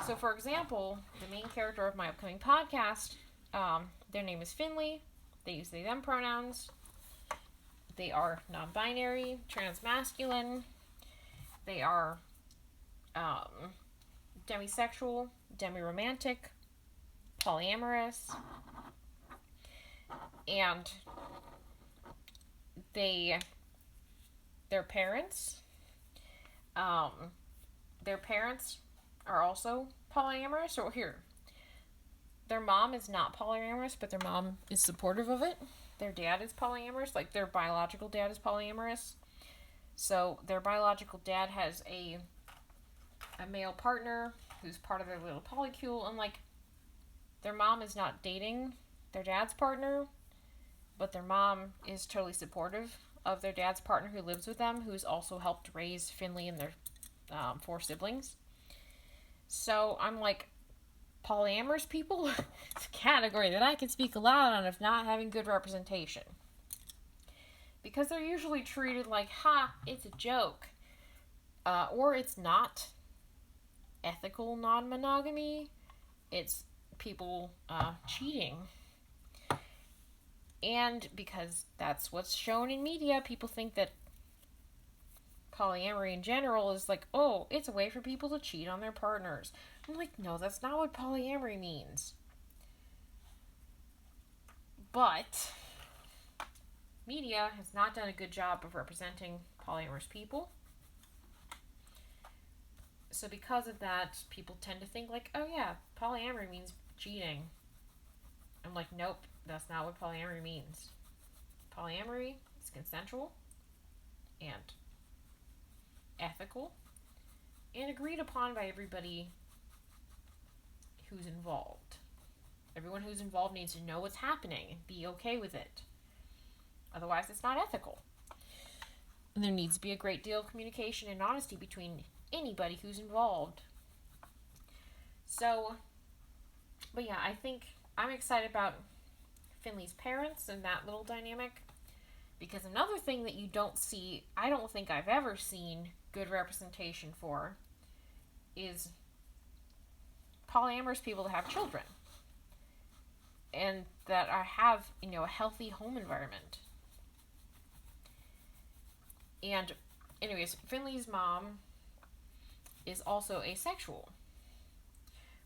So, for example, the main character of my upcoming podcast, their name is Finley. They use they, them pronouns. They are non-binary, transmasculine. They are demisexual, demiromantic, polyamorous, and their parents are also polyamorous. So here, their mom is not polyamorous, but their mom is supportive of it. Their dad is polyamorous, like their biological dad is polyamorous. So their biological dad has a male partner who's part of their little polycule, and like their mom is not dating their dad's partner, but their mom is totally supportive of their dad's partner who lives with them, who's also helped raise Finley and their 4 siblings. So I'm like, polyamorous people, it's a category that I can speak a lot on of not having good representation. Because they're usually treated like, it's a joke. Or it's not ethical non-monogamy. It's people cheating. And because that's what's shown in media, people think that polyamory in general is like, oh, it's a way for people to cheat on their partners. I'm like, no, that's not what polyamory means. But media has not done a good job of representing polyamorous people. So because of that, people tend to think like, oh yeah, polyamory means cheating. I'm like, nope, that's not what polyamory means. Polyamory is consensual and ethical and agreed upon by everybody who's involved. Everyone who's involved needs to know what's happening and be okay with it. Otherwise, it's not ethical. And there needs to be a great deal of communication and honesty between anybody who's involved. So, but yeah, I think I'm excited about Finley's parents and that little dynamic. Because another thing that you don't see, I don't think I've ever seen good representation for, is polyamorous people that have children. And that have, a healthy home environment. And, anyways, Finley's mom is also asexual.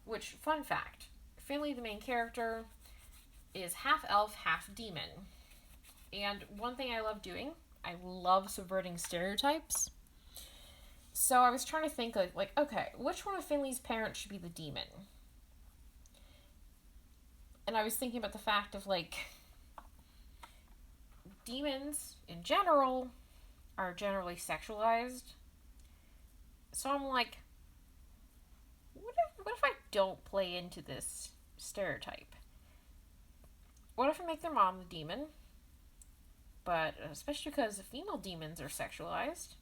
Which, fun fact, Finley, the main character, is half elf, half demon. And one thing I love doing, I love subverting stereotypes. So I was trying to think, like, okay, which one of Finley's parents should be the demon? And I was thinking about the fact of, like, demons, in general, are generally sexualized. So I'm like, what if I don't play into this stereotype? What if I make their mom the demon? But especially because the female demons are sexualized.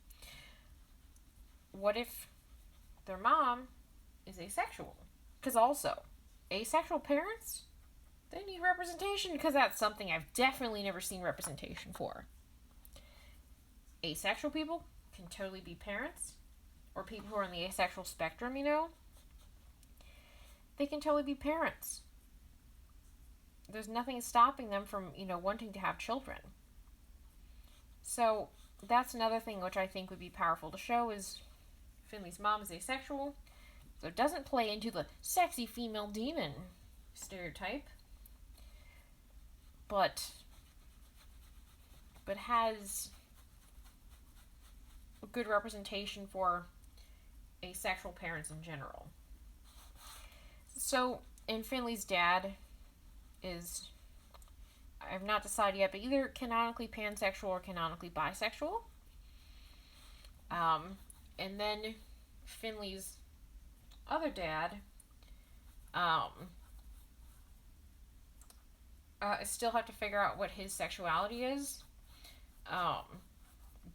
What if their mom is asexual? Because also, asexual parents, they need representation, because that's something I've definitely never seen representation for. Asexual people can totally be parents, or people who are on the asexual spectrum, they can totally be parents. There's nothing stopping them from, wanting to have children. So, that's another thing which I think would be powerful to show is Finley's mom is asexual, so it doesn't play into the sexy female demon stereotype, but has a good representation for asexual parents in general. So, and Finley's dad is, I've not decided yet, but either canonically pansexual or canonically bisexual. And then Finley's other dad, I still have to figure out what his sexuality is.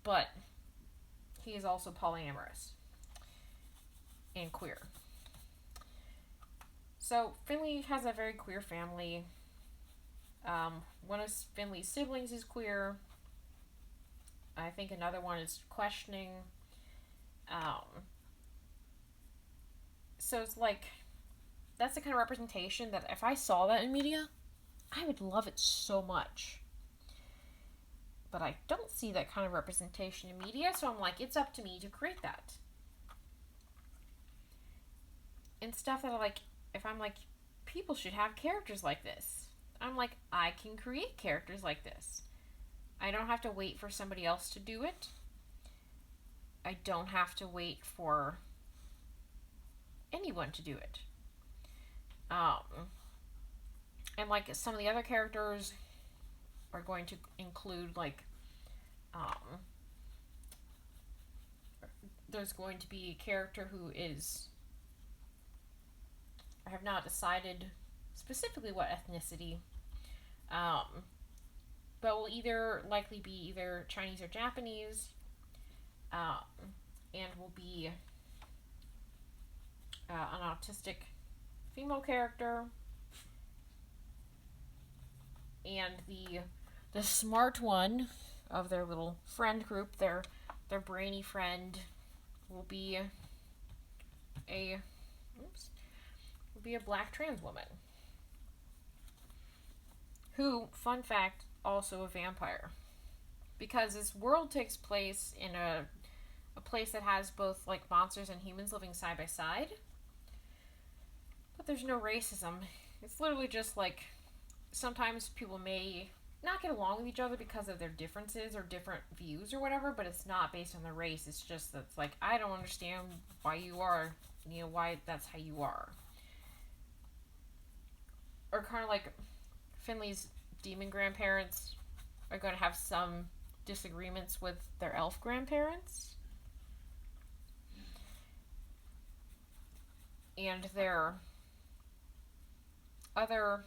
But he is also polyamorous and queer. So Finley has a very queer family. One of Finley's siblings is queer. I think another one is questioning. So it's like, that's the kind of representation that if I saw that in media, I would love it so much. But I don't see that kind of representation in media, so I'm like, it's up to me to create that. And stuff that I like, if I'm like, people should have characters like this, I'm like, I can create characters like this. I don't have to wait for somebody else to do it. I don't have to wait for anyone to do it. And like some of the other characters are going to include like, there's going to be a character who is, I have not decided specifically what ethnicity, but will either likely be either Chinese or Japanese, and will be an autistic female character, and the smart one of their little friend group, their brainy friend, will be a black trans woman who, fun fact, also a vampire, because this world takes place in a place that has both like monsters and humans living side by side, but there's no racism. It's literally just like, sometimes people may not get along with each other because of their differences or different views or whatever, but it's not based on the race. It's just that's like, I don't understand why you are, why that's how you are. Or kind of like Finley's demon grandparents are going to have some disagreements with their elf grandparents. And their other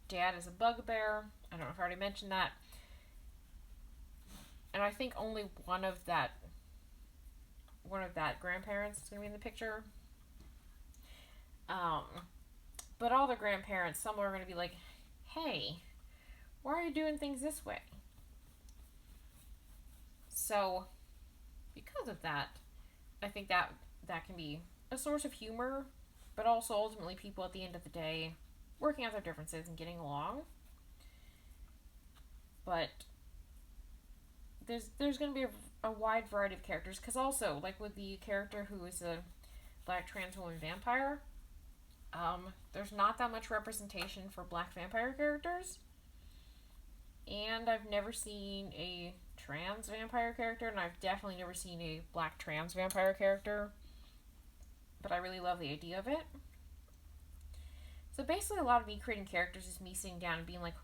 dad is a bugbear. I don't know if I already mentioned that. And I think only one of that grandparents is going to be in the picture. But all the grandparents, some are going to be like, hey, why are you doing things this way? So, because of that, I think that can be a source of humor, but also ultimately people at the end of the day working out their differences and getting along. But there's going to be a wide variety of characters, because also, like with the character who is a black trans woman vampire, there's not that much representation for black vampire characters, and I've never seen a trans vampire character, and I've definitely never seen a black trans vampire character, but I really love the idea of it. So basically, a lot of me creating characters is me sitting down and being like,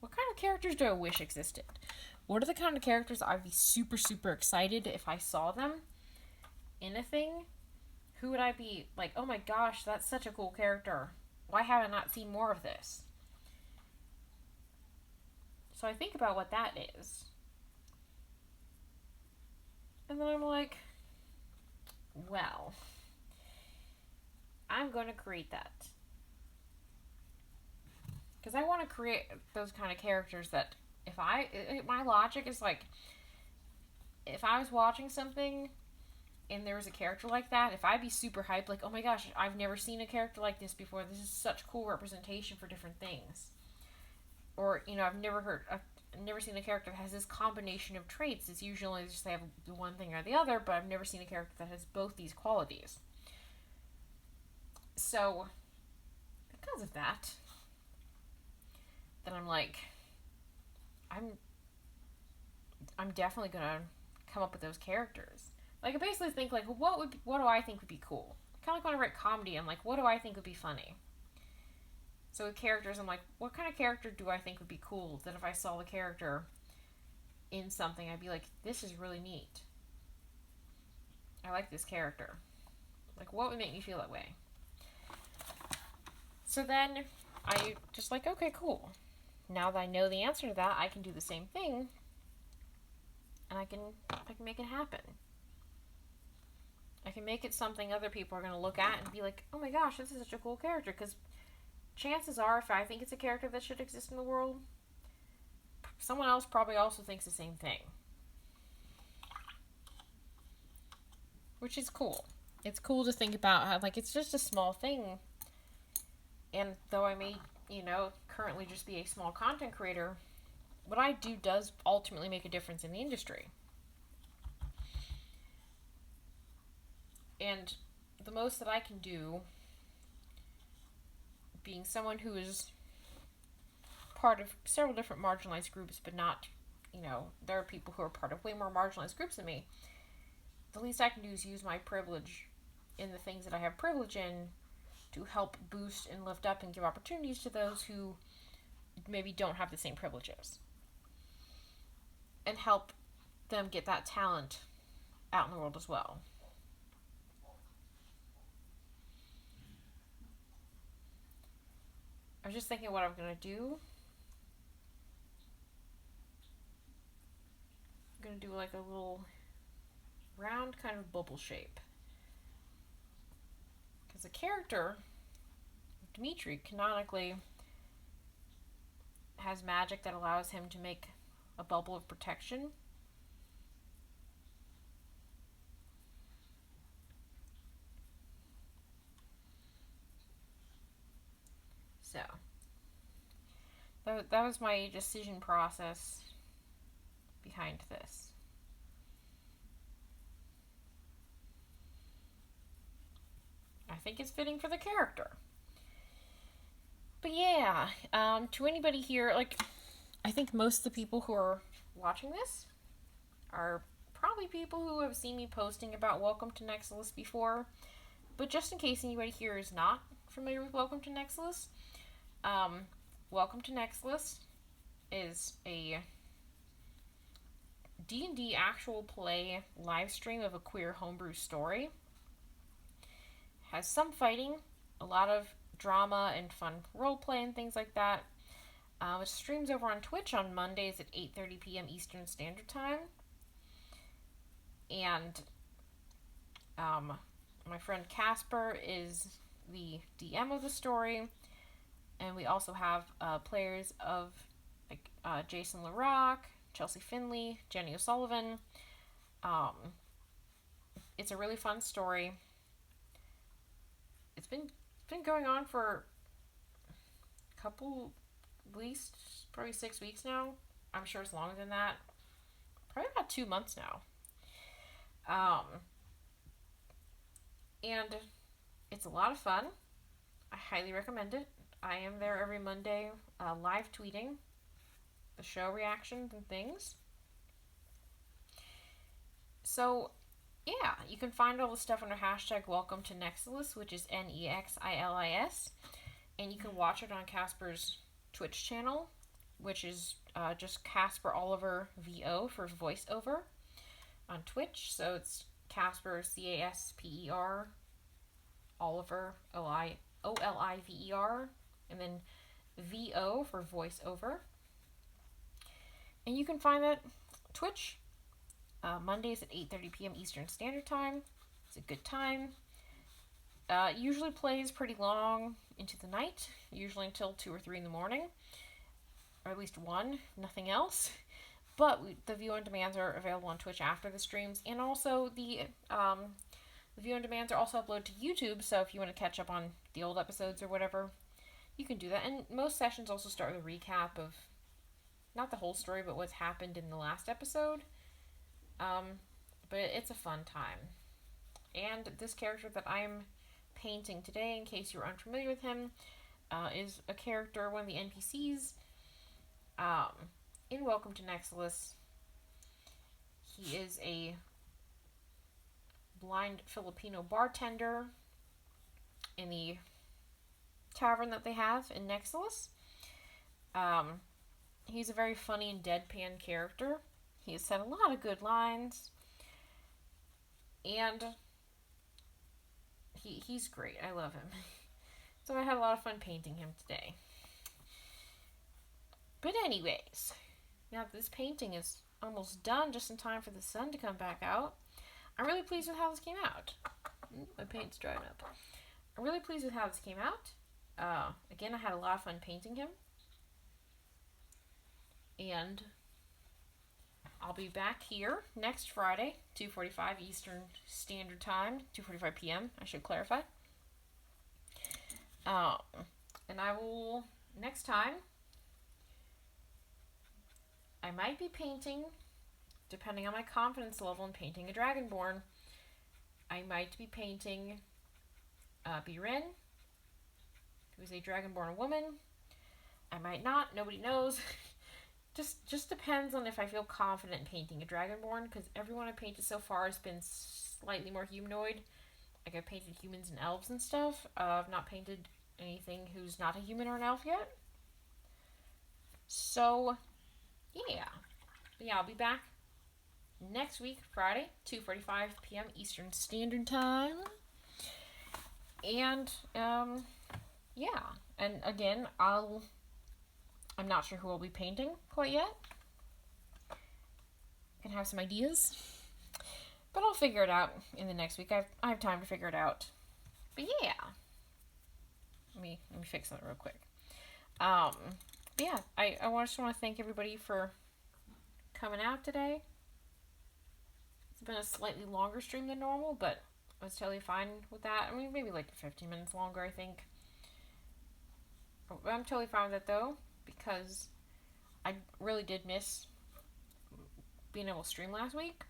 what kind of characters do I wish existed? What are the kind of characters I'd be super, super excited if I saw them in a thing? Who would I be like, oh my gosh, that's such a cool character. Why have I not seen more of this? So I think about what that is. And then I'm like, well, I'm going to create that. Because I want to create those kind of characters that my logic is like, if I was watching something and there was a character like that, if I'd be super hyped, like, oh my gosh, I've never seen a character like this before. This is such cool representation for different things. Or, I've never seen a character that has this combination of traits. It's usually just they have one thing or the other, but I've never seen a character that has both these qualities. So, because of that, then I'm like, I'm definitely gonna come up with those characters. Like, I basically think, like, what do I think would be cool? Kind of like when I write comedy, I'm like, what do I think would be funny? So with characters, I'm like, what kind of character do I think would be cool? That if I saw the character in something, I'd be like, this is really neat. I like this character. Like, what would make me feel that way? So then I just like, okay, cool. Now that I know the answer to that, I can do the same thing, and I can make it happen. I can make it something other people are going to look at and be like, oh my gosh, this is such a cool character. Because chances are, if I think it's a character that should exist in the world, someone else probably also thinks the same thing. Which is cool. It's cool to think about how, like, it's just a small thing. And though I may, currently just be a small content creator, what I do does ultimately make a difference in the industry. And the most that I can do, being someone who is part of several different marginalized groups, but not, there are people who are part of way more marginalized groups than me. The least I can do is use my privilege in the things that I have privilege in to help boost and lift up and give opportunities to those who maybe don't have the same privileges. And help them get that talent out in the world as well. I was just thinking what I'm going to do. I'm going to do like a little round kind of bubble shape. Because the character, Dimitri, canonically has magic that allows him to make a bubble of protection. So, that was my decision process behind this. I think it's fitting for the character. But yeah, to anybody here, like, I think most of the people who are watching this are probably people who have seen me posting about Welcome to Nexilis before. But just in case anybody here is not familiar with Welcome to Nexilis, Welcome to Nexilis is a D&D actual play live stream of a queer homebrew story. Has some fighting, a lot of drama and fun roleplay and things like that. It streams over on Twitch on Mondays at 8:30 p.m. Eastern Standard Time. And my friend Casper is the DM of the story. And we also have players of like Jason LaRock, Chelsea Finley, Jenny O'Sullivan. It's a really fun story. It's been going on for a couple, at least probably 6 weeks now. I'm sure it's longer than that. Probably about 2 months now. And it's a lot of fun. I highly recommend it. I am there every Monday, live tweeting the show reactions and things. So, yeah, you can find all the stuff under hashtag Welcome to Nexilis, which is Nexilis, and you can watch it on Casper's Twitch channel, which is just Casper Oliver VO for voiceover on Twitch. So it's Casper CASPER Oliver OLIVER, and then VO for voiceover. And you can find that Twitch Mondays at 8:30 p.m. Eastern Standard Time. It's a good time. Usually plays pretty long into the night, usually until 2 or 3 in the morning, or at least 1, nothing else. But the view on demands are available on Twitch after the streams, and also the view on demands are also uploaded to YouTube. So if you want to catch up on the old episodes or whatever, you can do that. And most sessions also start with a recap of not the whole story, but what's happened in the last episode. But it's a fun time. And this character that I'm painting today, in case you're unfamiliar with him, is a character, one of the NPCs in Welcome to Nexilis. He is a blind Filipino bartender in the tavern that they have in Nexilis. He's a very funny and deadpan character. He has said a lot of good lines. And he's great. I love him. So I had a lot of fun painting him today. But anyways, now this painting is almost done, just in time for the sun to come back out. I'm really pleased with how this came out. My paint's drying up. I'm really pleased with how this came out. Again, I had a lot of fun painting him. And I'll be back here next Friday, 2:45 Eastern Standard Time, 2:45 p.m., I should clarify. And I will, next time, I might be painting, depending on my confidence level in painting a Dragonborn, I might be painting Biren, who is a Dragonborn woman. I might not, nobody knows. Just depends on if I feel confident in painting a Dragonborn, because everyone I've painted so far has been slightly more humanoid. Like, I've painted humans and elves and stuff. I've not painted anything who's not a human or an elf yet. So, yeah. I'll be back next week, Friday, 2:45 p.m. Eastern Standard Time. And, yeah. And again, I'm not sure who I'll be painting quite yet. I can have some ideas. But I'll figure it out in the next week. I have time to figure it out. But yeah. Let me fix that real quick. I just want to thank everybody for coming out today. It's been a slightly longer stream than normal, but I was totally fine with that. I mean, maybe like 15 minutes longer, I think. I'm totally fine with that, though, because I really did miss being able to stream last week.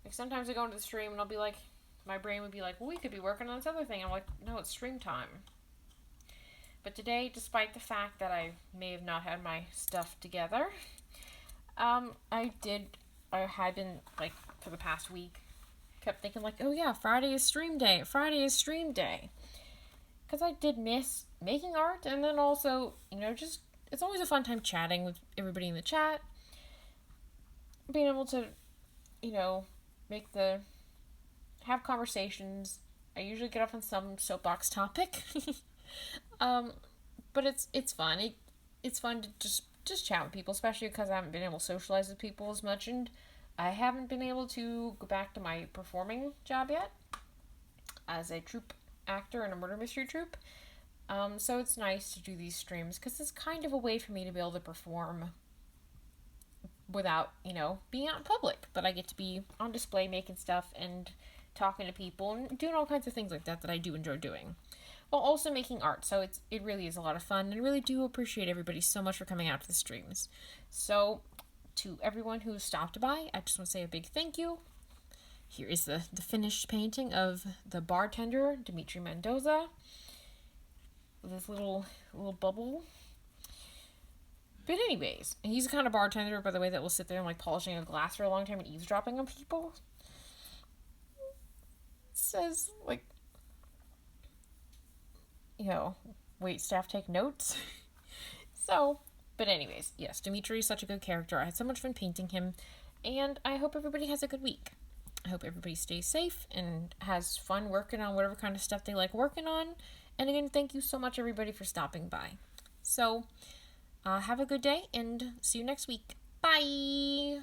Like, sometimes I go into the stream and I'll be like, my brain would be like, well, we could be working on this other thing. I'm like, no, it's stream time. But today, despite the fact that I may have not had my stuff together, I had been, like, for the past week, kept thinking, like, oh yeah, Friday is stream day. Because I did miss making art, and then also, just, it's always a fun time chatting with everybody in the chat. Being able to, have conversations. I usually get off on some soapbox topic. But it's fun. It's fun to just chat with people, especially because I haven't been able to socialize with people as much, and I haven't been able to go back to my performing job yet as a troupe actor in a murder mystery troupe. So it's nice to do these streams because it's kind of a way for me to be able to perform without, being out in public. But I get to be on display making stuff and talking to people and doing all kinds of things like that I do enjoy doing. While also making art, so it really is a lot of fun, and I really do appreciate everybody so much for coming out to the streams. So, to everyone who stopped by, I just want to say a big thank you. Here is the finished painting of the bartender, Dimitri Mendoza, with this little bubble. But anyways, he's the kind of bartender, by the way, that will sit there and, like, polishing a glass for a long time and eavesdropping on people. It says, like, wait, staff take notes. But anyways, yes, Dimitri is such a good character. I had so much fun painting him, and I hope everybody has a good week. I hope everybody stays safe and has fun working on whatever kind of stuff they like working on. And again, thank you so much, everybody, for stopping by. So, have a good day, and see you next week. Bye!